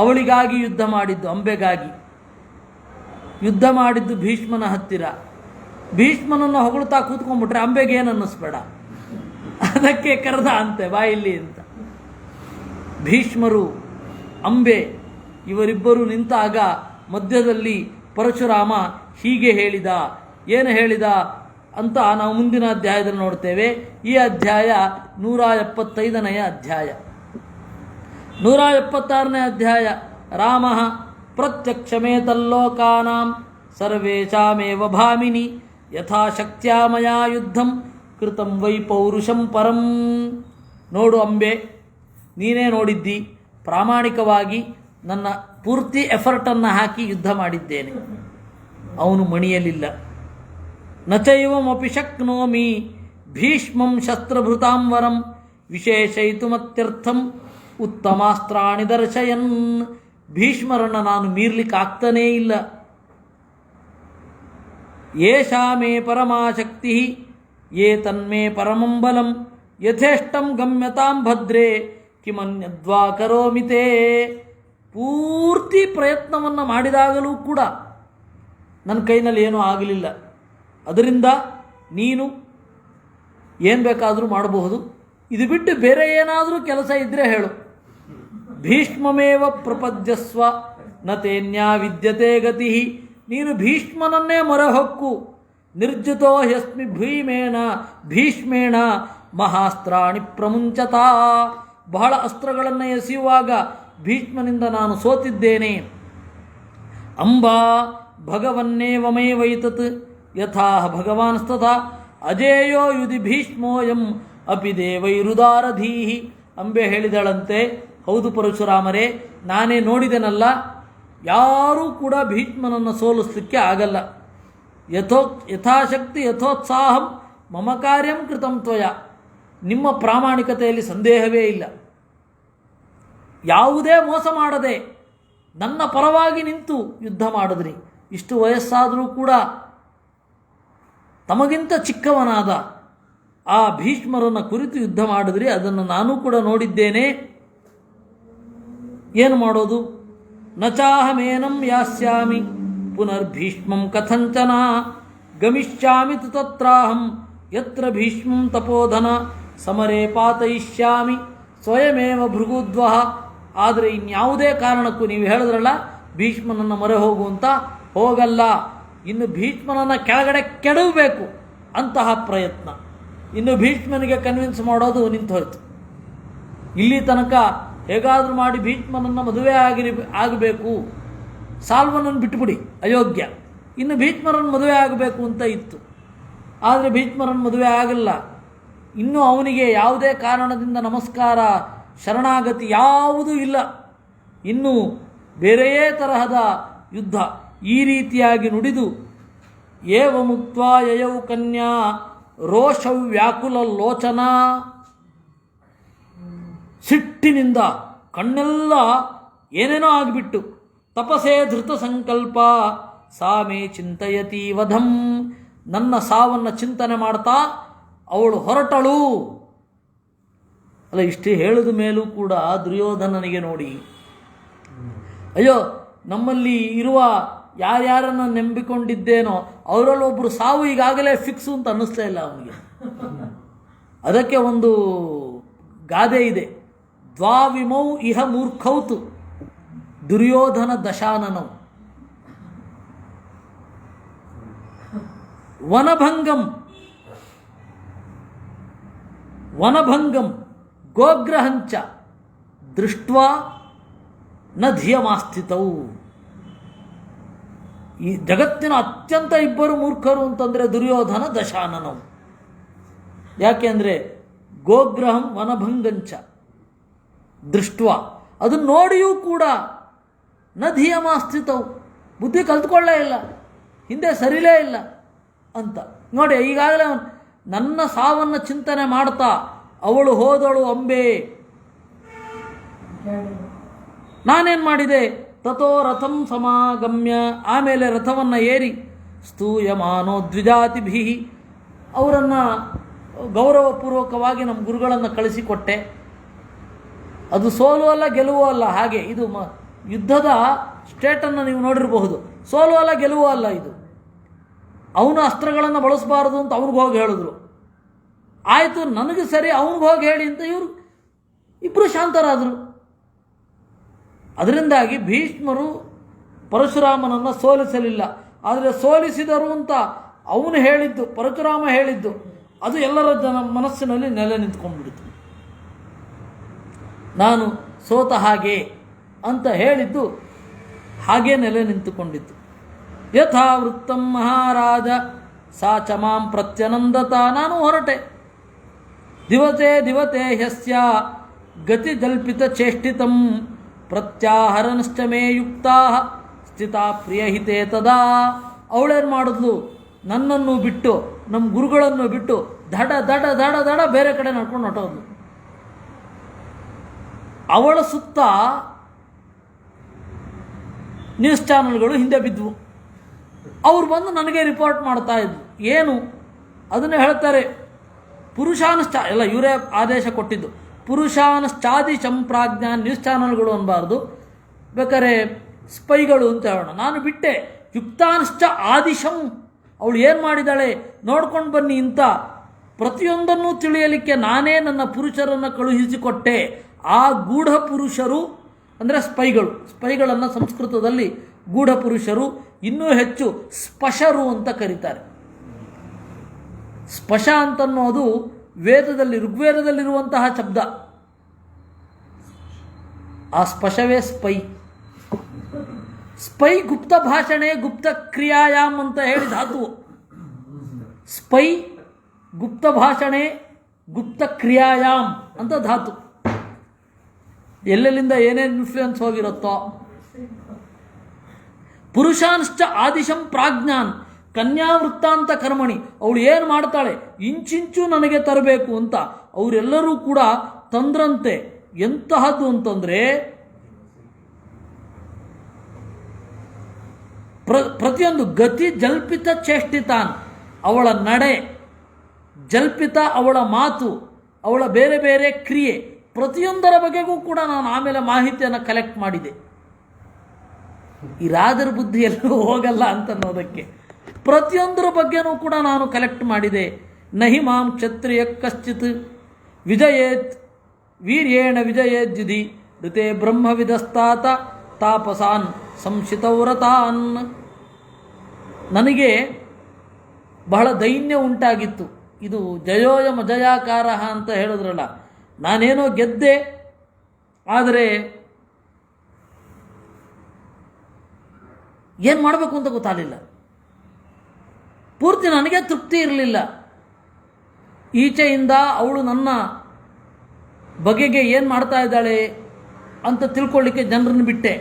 ಅವಳಿಗಾಗಿ ಯುದ್ಧ ಮಾಡಿದ್ದು, ಅಂಬೆಗಾಗಿ ಯುದ್ಧ ಮಾಡಿದ್ದು ಭೀಷ್ಮನ ಹತ್ತಿರ. ಭೀಷ್ಮನನ್ನು ಹೊಗಳ್ತಾ ಕೂತ್ಕೊಂಡ್ಬಿಟ್ರೆ ಅಂಬೆಗೆ ಏನು ಅನ್ನಿಸ್ಬೇಡ, ಅದಕ್ಕೆ ಕರೆದ ಅಂತೆ ಬಾಯಿಲ್ಲಿ ಅಂತ. ಭೀಷ್ಮರು ಅಂಬೆ ಇವರಿಬ್ಬರು ನಿಂತಾಗ ಮಧ್ಯದಲ್ಲಿ ಪರಶುರಾಮ ಹೀಗೆ ಹೇಳಿದ. ಏನು ಹೇಳಿದ ಅಂತ ನಾವು ಮುಂದಿನ ಅಧ್ಯಾಯದಲ್ಲಿ ನೋಡ್ತೇವೆ. ಈ ಅಧ್ಯಾಯ 175ನೇ ಅಧ್ಯಾಯ. 176ನೇ ಅಧ್ಯಾಯ. ರಾಮ ಪ್ರತ್ಯಕ್ಷಮೇತಲ್ಲೋಕಾನಾಂ ಸರ್ವೇಷಾಮೇವ ಭಾಮಿನಿ ಯಥಾಶಕ್ತ್ಯಾ ಮಯಾ ಯುದ್ಧಂ ಕೃತಂ ವೈ ಪೌರುಷಂ ಪರಂ. ನೋಡು ಅಂಬೆ, ನೀನೇ ನೋಡಿದ್ದಿ, ಪ್ರಾಮಾಣಿಕವಾಗಿ ನನ್ನ ಪೂರ್ತಿ ಎಫರ್ಟನ್ನು ಹಾಕಿ ಯುದ್ಧ ಮಾಡಿದ್ದೇನೆ. ಅವನು ಮಣಿಯಲಿಲ್ಲ. ನಚೈವಮಪಿ ಶಕ್ನೋಮಿ ಭೀಷ್ಮಂ ಶಸ್ತ್ರಭೃತಾಂವರಂ ವಿಶೇಷಯಿತುಮತ್ಯರ್ಥಂ ಉತ್ತಮಾಸ್ತ್ರಾಣಿ ದರ್ಶಯನ್. ಭೀಷ್ಮರನ್ನು ನಾನು ಮೀರ್ಲಿಕ್ಕಾಗ್ತಾನೇ ಇಲ್ಲ. ಏಷಾ ಮೇ ಪರಮಾಶಕ್ತಿ ಯೇ ತನ್ಮೇ ಪರಮಂ ಬಲಂ ಯಥೇಷ್ಟಂ ಗಮ್ಯತಾಂ ಭದ್ರೇ ಕಿಮನ್ಯದ್ವಾ ಕರೋಮಿತೇ. ಪೂರ್ತಿ ಪ್ರಯತ್ನವನ್ನು ಮಾಡಿದಾಗಲೂ ಕೂಡ ನನ್ನ ಕೈನಲ್ಲಿ ಏನೂ ಆಗಲಿಲ್ಲ. ಅದರಿಂದ ನೀನು ಏನು ಬೇಕಾದರೂ ಮಾಡಬಹುದು. ಇದು ಬಿಟ್ಟು ಬೇರೆ ಏನಾದರೂ ಕೆಲಸ ಇದ್ದರೆ ಹೇಳು. ಭೀಷ್ಮಮೇವ ಪ್ರಪದ್ಯಸ್ವ ನ ತೇನ್ಯಾ ವಿದ್ಯತೆ ಗತಿ. ನೀನು ಭೀಷ್ಮನನ್ನೇ ಮೊರೆಹೊಕ್ಕು. ನಿರ್ಜಿತೋ ಹ್ಯಸ್ಮಿ ಭೀಷ್ಮೇಣ ಮಹಾಸ್ತ್ರಾಣಿ ಪ್ರಮುಂಚತಾ. ಬಹಳ ಅಸ್ತ್ರಗಳನ್ನು ಎಸೆಯುವಾಗ ಭೀಷ್ಮನಿಂದ ನಾನು ಸೋತಿದ್ದೇನೆ. ಅಂಬಾ ಭಗವನ್ನೇವ ಮೇ ವೈತತ್ ಯಥಾ ಭಗವಾನ್ಸ್ತಥಾ ಅಜೇಯೋ ಯುಧಿ ಭೀಷ್ಮೋಯಂ ಅಪಿ ದೇವೈರುದಾರಧೀಹಿ. ಅಂಬೆ ಹೇಳಿದಳಂತೆ, ಹೌದು ಪರಶುರಾಮರೇ, ನಾನೇ ನೋಡಿದೆನಲ್ಲ, ಯಾರೂ ಕೂಡ ಭೀಷ್ಮನನ್ನು ಸೋಲಿಸಲಿಕ್ಕೆ ಆಗಲ್ಲ. ಯಥಾಶಕ್ತಿ ಯಥೋತ್ಸಾಹಂ ಮಮ ಕಾರ್ಯಂ ಕೃತಂ ತ್ವಯ. ನಿಮ್ಮ ಪ್ರಾಮಾಣಿಕತೆಯಲ್ಲಿ ಸಂದೇಹವೇ ಇಲ್ಲ. ಯಾವುದೇ ಮೋಸ ಮಾಡದೆ ನನ್ನ ಪರವಾಗಿ ನಿಂತು ಯುದ್ಧ ಮಾಡಿದ್ರಿ. ಇಷ್ಟು ವಯಸ್ಸಾದರೂ ಕೂಡ ತಮಗಿಂತ ಚಿಕ್ಕವನಾದ ಆ ಭೀಷ್ಮರನ್ನು ಕುರಿತು ಯುದ್ಧ ಮಾಡಿದ್ರಿ. ಅದನ್ನು ನಾನು ಕೂಡ ನೋಡಿದ್ದೇನೆ. ಏನು ಮಾಡೋದು? ನಚಾಹಮೇನಂ ಯಾಸ್ಯಾಮಿ ಪುನರ್ಭೀಷ್ಮಂ ಕಥಂಚನ ಗಮಿಷ್ಯಾಮಿ ತು ತತ್ರಾಹಂ ಯತ್ರ ಭೀಷ್ಮಂ ತಪೋಧನ ಸಮರೇ ಪಾತಯಿಷ್ಯಾಮಿ ಸ್ವಯಮೇವ ಭೃಗುದ್ವಹ. ಆದರೆ ಇನ್ಯಾವುದೇ ಕಾರಣಕ್ಕೂ ನೀವು ಹೇಳಿದ್ರಲ್ಲ ಭೀಷ್ಮನನ್ನು ಮೊರೆ ಹೋಗುವಂತ, ಹೋಗಲ್ಲ. ಇನ್ನು ಭೀಷ್ಮನನ್ನು ಕೆಳಗಡೆ ಕೆಡವಬೇಕು ಅಂತಹ ಪ್ರಯತ್ನ. ಇನ್ನು ಭೀಷ್ಮನಿಗೆ ಕನ್ವಿನ್ಸ್ ಮಾಡೋದು ನಿಂತು ಹೋಯ್ತು. ಇಲ್ಲಿ ತನಕ ಹೇಗಾದರೂ ಮಾಡಿ ಭೀಷ್ಮನನ್ನು ಮದುವೆ ಆಗಬೇಕು, ಸಾಲ್ವನನ್ನು ಬಿಟ್ಟುಬಿಡಿ ಅಯೋಗ್ಯ, ಇನ್ನು ಭೀಷ್ಮರನ್ನು ಮದುವೆ ಆಗಬೇಕು ಅಂತ ಇತ್ತು. ಆದರೆ ಭೀಷ್ಮರನ್ನು ಮದುವೆ ಆಗಲ್ಲ. ಇನ್ನೂ ಅವನಿಗೆ ಯಾವುದೇ ಕಾರಣದಿಂದ ನಮಸ್ಕಾರ ಶರಣಾಗತಿ ಯಾವುದೂ ಇಲ್ಲ. ಇನ್ನು ಬೇರೆಯೇ ತರಹದ ಯುದ್ಧ. ಈ ರೀತಿಯಾಗಿ ನುಡಿದು ಏವ ಮುಕ್ತ್ವಾ ಯಯೌ ಕನ್ಯಾ ರೋಷೌ ವ್ಯಾಕುಲ ಲೋಚನ. ಸಿಟ್ಟಿನಿಂದ ಕಣ್ಣೆಲ್ಲ ಏನೇನೋ ಆಗಿಬಿಟ್ಟು ತಪಸೇ ಧೃತ ಸಂಕಲ್ಪ ಸಾಮೇ ಚಿಂತಯತಿ ವಧಂ. ನನ್ನ ಸಾವನ್ನು ಚಿಂತನೆ ಮಾಡ್ತಾ ಅವಳು ಹೊರಟಳು. ಅಲ್ಲ, ಇಷ್ಟು ಹೇಳಿದ ಮೇಲೂ ಕೂಡ ದುರ್ಯೋಧನನಿಗೆ ನೋಡಿ, ಅಯ್ಯೋ ನಮ್ಮಲ್ಲಿ ಇರುವ ಯಾರ್ಯಾರನ್ನು ನಂಬಿಕೊಂಡಿದ್ದೇನೋ ಅವರಲ್ಲೊಬ್ಬರು ಸಾವು ಈಗಾಗಲೇ ಫಿಕ್ಸು ಅಂತ ಅನ್ನಿಸ್ತಾ ಇಲ್ಲ ಅವನಿಗೆ. ಅದಕ್ಕೆ ಒಂದು ಗಾದೆ ಇದೆ, ದ್ವಾವಿಮೌ ಇಹ ಮೂರ್ಖೌತು ದುರ್ಯೋಧನ ದಶಾನನೌ. ವನಭಂಗಂ ಗೋಗ್ರಹಂಚ ದೃಷ್ಟ್ವಾ ನ ಧಿಯಮಾಸ್ಥಿತವು. ಈ ಜಗತ್ತಿನ ಅತ್ಯಂತ ಇಬ್ಬರು ಮೂರ್ಖರು ಅಂತಂದರೆ ದುರ್ಯೋಧನ ದಶಾನನವು. ಯಾಕೆಂದರೆ ಗೋಗ್ರಹಂ ವನಭಂಗಂಚ ದೃಷ್ಟ್ವಾ, ಅದನ್ನು ನೋಡಿಯೂ ಕೂಡ ನ ಧಿಯಮಾಸ್ಥಿತವು, ಬುದ್ಧಿ ಕಲ್ತ್ಕೊಳ್ಳೇ ಇಲ್ಲ, ಹಿಂದೆ ಸರಿಲೇ ಇಲ್ಲ ಅಂತ ನೋಡಿ. ಈಗಾಗಲೇ ನನ್ನ ಸಾವನ್ನು ಚಿಂತನೆ ಮಾಡ್ತಾ ಅವಳು ಹೋದಳು ಅಂಬೆ. ನಾನೇನು ಮಾಡಿದೆ? ತಥೋ ರಥಂ ಸಮಾಗಮ್ಯ, ಆಮೇಲೆ ರಥವನ್ನು ಏರಿ ಸ್ತೂಯಮಾನೋ ದ್ವಿಜಾತಿಭಿ, ಅವರನ್ನು ಗೌರವಪೂರ್ವಕವಾಗಿ ನಮ್ಮ ಗುರುಗಳನ್ನು ಕಳಿಸಿಕೊಟ್ಟೆ. ಅದು ಸೋಲು ಅಲ್ಲ ಗೆಲುವು ಅಲ್ಲ. ಹಾಗೆ ಇದು ಯುದ್ಧದ ಸ್ಟೇಟನ್ನು ನೀವು ನೋಡಿರಬಹುದು. ಸೋಲು ಅಲ್ಲ ಗೆಲುವು ಅಲ್ಲ ಇದು. ಅವನು ಅಸ್ತ್ರಗಳನ್ನು ಬಳಸಬಾರದು ಅಂತ ಅವ್ನಿಗೆ ಹೋಗಿ ಹೇಳಿದ್ರು. ಆಯಿತು, ನನಗೆ ಸರಿ, ಅವನಿಗೆ ಹೋಗಿ ಹೇಳಿ ಅಂತ ಇವರು ಇಬ್ಬರು ಶಾಂತರಾದರು. ಅದರಿಂದಾಗಿ ಭೀಷ್ಮರು ಪರಶುರಾಮನನ್ನು ಸೋಲಿಸಲಿಲ್ಲ. ಆದರೆ ಸೋಲಿಸಿದರು ಅಂತ ಅವನು ಹೇಳಿದ್ದು, ಪರಶುರಾಮ ಹೇಳಿದ್ದು, ಅದು ಎಲ್ಲರ ಮನಸ್ಸಿನಲ್ಲಿ ನೆಲೆ ನಿಂತ್ಕೊಂಡ್ಬಿಡ್ತು. ನಾನು ಸೋತ ಹಾಗೆ ಅಂತ ಹೇಳಿದ್ದು ಹಾಗೇ ನೆಲೆ ನಿಂತುಕೊಂಡಿತ್ತು. ಯಥಾ ವೃತ್ತಂ ಮಹಾರಾಜ ಸಾ ಚ ಮಾಂ ಪ್ರತ್ಯನಂದತ, ನಾನು ಹೊರಟೆ. ದಿವತೆ ದಿವತೆ ಹ್ಯಸ್ಯ ಗತಿ ಜಲ್ಪಿತ ಚೇಷ್ಟಿತಂ ಪ್ರತ್ಯಾಹರನಶ್ಚ ಮೇ ಯುಕ್ತಾ ಸ್ಥಿತಾ ಪ್ರಿಯಹಿತೆ ತದಾ. ಅವಳೇನು ಮಾಡಿದ್ಲು? ನನ್ನನ್ನು ಬಿಟ್ಟು, ನಮ್ಮ ಗುರುಗಳನ್ನು ಬಿಟ್ಟು ದಡ ದಡ ದಡ ದಡ ಬೇರೆ ಕಡೆ ನಡ್ಕೊಂಡು ಹೊಟ್ಟೋದ್ಲು. ಅವಳ ಸುತ್ತ ನ್ಯೂಸ್ ಚಾನಲ್ಗಳು ಹಿಂದೆ ಬಿದ್ದವು. ಅವ್ರು ಬಂದು ನನಗೆ ರಿಪೋರ್ಟ್ ಮಾಡ್ತಾ ಇದ್ದರು. ಏನು ಅದನ್ನು ಹೇಳ್ತಾರೆ, ಎಲ್ಲ ಇವರೇ ಆದೇಶ ಕೊಟ್ಟಿದ್ದು. ಪುರುಷಾನಶ್ಚಾದಿ ಸಂಪ್ರಾಜ್ಞಾ, ನ್ಯೂಸ್ ಚಾನಲ್ಗಳು ಅನ್ನಬಾರ್ದು, ಬೇಕಾದ್ರೆ ಸ್ಪೈಗಳು ಅಂತ ಹೇಳೋಣ. ನಾನು ಬಿಟ್ಟೆ. ಯುಕ್ತಾನಶ್ಚ ಆದಿಶಂ, ಅವಳು ಏನು ಮಾಡಿದಾಳೆ ನೋಡ್ಕೊಂಡು ಬನ್ನಿ ಅಂತ ಪ್ರತಿಯೊಂದನ್ನು ತಿಳಿಯಲಿಕ್ಕೆ ನಾನೇ ನನ್ನ ಪುರುಷರನ್ನು ಕಳುಹಿಸಿಕೊಟ್ಟೆ. ಆ ಗೂಢ ಪುರುಷರು ಅಂದರೆ ಸ್ಪೈಗಳನ್ನು ಸಂಸ್ಕೃತದಲ್ಲಿ ಗೂಢ ಪುರುಷರು, ಇನ್ನೂ ಹೆಚ್ಚು ಸ್ಪಶರು ಅಂತ ಕರೀತಾರೆ. ಸ್ಪಶ ಅಂತನ್ನೋದು ವೇದದಲ್ಲಿ, ಋಗ್ವೇದದಲ್ಲಿರುವಂತಹ ಶಬ್ದ. ಆ ಸ್ಪಶವೇ ಸ್ಪೈ ಗುಪ್ತ ಭಾಷಣೆ ಗುಪ್ತ ಕ್ರಿಯಾಯಾಮ್ ಅಂತ ಹೇಳಿ ಧಾತು. ಸ್ಪೈ ಗುಪ್ತ ಭಾಷಣೆ ಗುಪ್ತ ಕ್ರಿಯಾಯಾಮ್ ಅಂತ ಧಾತು. ಎಲ್ಲೆಲ್ಲಿಂದ ಏನೇನು ಇನ್ಫ್ಲೂಯೆನ್ಸ್ ಹೋಗಿರುತ್ತೋ. ಪುರುಷಾಂಶ್ಚ ಆದಿಶಂ ಪ್ರಾಜ್ಞಾನ್ ಕನ್ಯಾ ವೃತ್ತಾಂತ ಕರ್ಮಣಿ, ಅವಳು ಏನು ಮಾಡ್ತಾಳೆ ಇಂಚಿಂಚು ನನಗೆ ತರಬೇಕು ಅಂತ ಅವರೆಲ್ಲರೂ ಕೂಡ ತಂದ್ರಂತೆ. ಎಂತಹದ್ದು ಅಂತಂದರೆ ಪ್ರತಿಯೊಂದು ಗತಿ ಜಲ್ಪಿತ ಚೇಷ್ಟಿತಾನ್, ಅವಳ ನಡೆ ಜಲ್ಪಿತ, ಅವಳ ಮಾತು, ಅವಳ ಬೇರೆ ಬೇರೆ ಕ್ರಿಯೆ, ಪ್ರತಿಯೊಂದರ ಬಗೆಗೂ ಕೂಡ ನಾನು ಆಮೇಲೆ ಮಾಹಿತಿಯನ್ನು ಕಲೆಕ್ಟ್ ಮಾಡಿದೆ. ಈ ರಾಜರ ಬುದ್ಧಿ ಎಲ್ಲೂ ಹೋಗಲ್ಲ ಅಂತನ್ನೋದಕ್ಕೆ ಪ್ರತಿಯೊಂದರ ಬಗ್ಗೆನೂ ಕೂಡ ನಾನು ಕಲೆಕ್ಟ್ ಮಾಡಿದೆ. ನಹಿ ಮಾಂ ಕ್ಷತ್ರಿಯ ಕಶ್ಚಿತ್ ವಿಜಯೇತ್ ವೀರ್ಯೇಣ ವಿಜಯೇದ್ಯುಧಿ ಋತೆ ಬ್ರಹ್ಮವಿದಸ್ತಾತ ತಾಪಸಾನ್ ಸಂಶಿತವ್ರತಾನ್. ನನಗೆ ಬಹಳ ದೈನ್ಯ ಉಂಟಾಗಿತ್ತು. ಇದು ಜಯೋಯಮ ಜಯಾಕಾರ ಅಂತ ಹೇಳಿದ್ರಲ್ಲ, ನಾನೇನೋ ಗೆದ್ದೆ, ಆದರೆ ಏನು ಮಾಡಬೇಕು ಅಂತ ಗೊತ್ತಾಗಲಿಲ್ಲ. ಪೂರ್ತಿ ನನಗೆ ತೃಪ್ತಿ ಇರಲಿಲ್ಲ. ಈಚೆಯಿಂದ ಅವಳು ನನ್ನ ಬಗೆಗೆ ಏನು ಮಾಡ್ತಾ ಇದ್ದಾಳೆ ಅಂತ ತಿಳ್ಕೊಳ್ಳಿಕ್ಕೆ ಜನರನ್ನು ಬಿಟ್ಟೆ,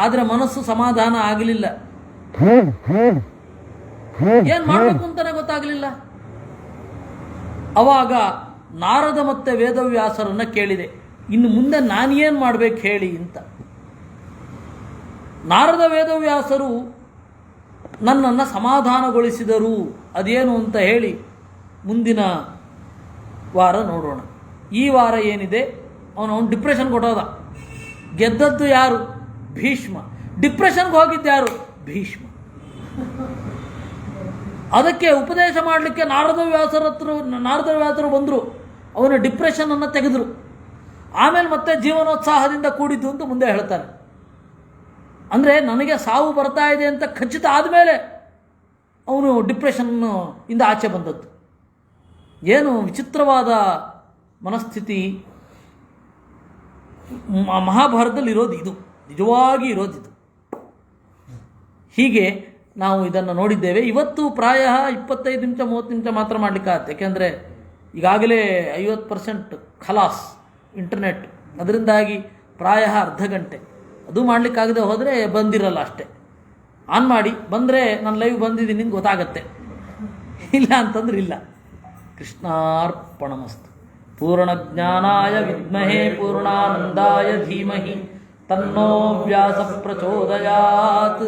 ಆದರೆ ಮನಸ್ಸು ಸಮಾಧಾನ ಆಗಲಿಲ್ಲ. ಏನು ಮಾಡಬೇಕು ಅಂತಲೇ ಗೊತ್ತಾಗಲಿಲ್ಲ. ಅವಾಗ ನಾರದ ಮತ್ತು ವೇದವ್ಯಾಸರನ್ನು ಕೇಳಿದೆ, ಇನ್ನು ಮುಂದೆ ನಾನೇನು ಮಾಡಬೇಕು ಹೇಳಿ ಅಂತ. ನಾರದ ವೇದವ್ಯಾಸರು ನನ್ನನ್ನು ಸಮಾಧಾನಗೊಳಿಸಿದರು. ಅದೇನು ಅಂತ ಹೇಳಿ ಮುಂದಿನ ವಾರ ನೋಡೋಣ. ಈ ವಾರ ಏನಿದೆ, ಅವನು ಡಿಪ್ರೆಷನ್ ಕೊಟ್ಟೋದ. ಗೆದ್ದದ್ದು ಯಾರು? ಭೀಷ್ಮ. ಡಿಪ್ರೆಷನ್ಗೆ ಹೋಗಿದ್ದು ಯಾರು? ಭೀಷ್ಮ. ಅದಕ್ಕೆ ಉಪದೇಶ ಮಾಡಲಿಕ್ಕೆ ನಾರದ ವ್ಯಾಸರು ಬಂದರು. ಅವನ ಡಿಪ್ರೆಷನನ್ನು ತೆಗೆದರು. ಆಮೇಲೆ ಮತ್ತೆ ಜೀವನೋತ್ಸಾಹದಿಂದ ಕೂಡಿದ್ದು ಅಂತ ಮುಂದೆ ಹೇಳ್ತಾರೆ. ಅಂದರೆ ನನಗೆ ಸಾವು ಬರ್ತಾ ಇದೆ ಅಂತ ಖಚಿತ ಆದಮೇಲೆ ಅವನು ಡಿಪ್ರೆಷನ್ನಿಂದ ಆಚೆ ಬಂದದ್ದು. ಏನು ವಿಚಿತ್ರವಾದ ಮನಸ್ಥಿತಿ ಮಹಾಭಾರತದಲ್ಲಿ ಇರೋದು ಇದು, ನಿಜವಾಗಿ ಇರೋದಿದು. ಹೀಗೆ ನಾವು ಇದನ್ನು ನೋಡಿದ್ದೇವೆ. ಇವತ್ತು ಪ್ರಾಯ 25 ನಿಮಿಷ 30 ನಿಮಿಷ ಮಾತ್ರ ಮಾಡಲಿಕ್ಕಾಗತ್ತೆ. ಯಾಕೆಂದರೆ ಈಗಾಗಲೇ 50% ಖಲಾಸ್ ಇಂಟರ್ನೆಟ್, ಅದರಿಂದಾಗಿ ಪ್ರಾಯ ಅರ್ಧ ಗಂಟೆ. ಅದು ಮಾಡಲಿಕ್ಕಾಗದೆ ಹೋದರೆ ಬಂದಿರಲ್ಲ ಅಷ್ಟೇ. ಆನ್ ಮಾಡಿ ಬಂದರೆ ನಾನು ಲೈವ್ ಬಂದಿದ್ದೀನಿ ಗೊತ್ತಾಗತ್ತೆ, ಇಲ್ಲ ಅಂತಂದ್ರೆ ಇಲ್ಲ. ಕೃಷ್ಣಾರ್ಪಣಮಸ್ತು. ಪೂರ್ಣಜ್ಞಾನಾಯ ವಿದ್ಮಹೇ ಪೂರ್ಣಾನಂದಾಯ ಧೀಮಹಿ ತನ್ನೋ ವ್ಯಾಸ ಪ್ರಚೋದಯಾತ್.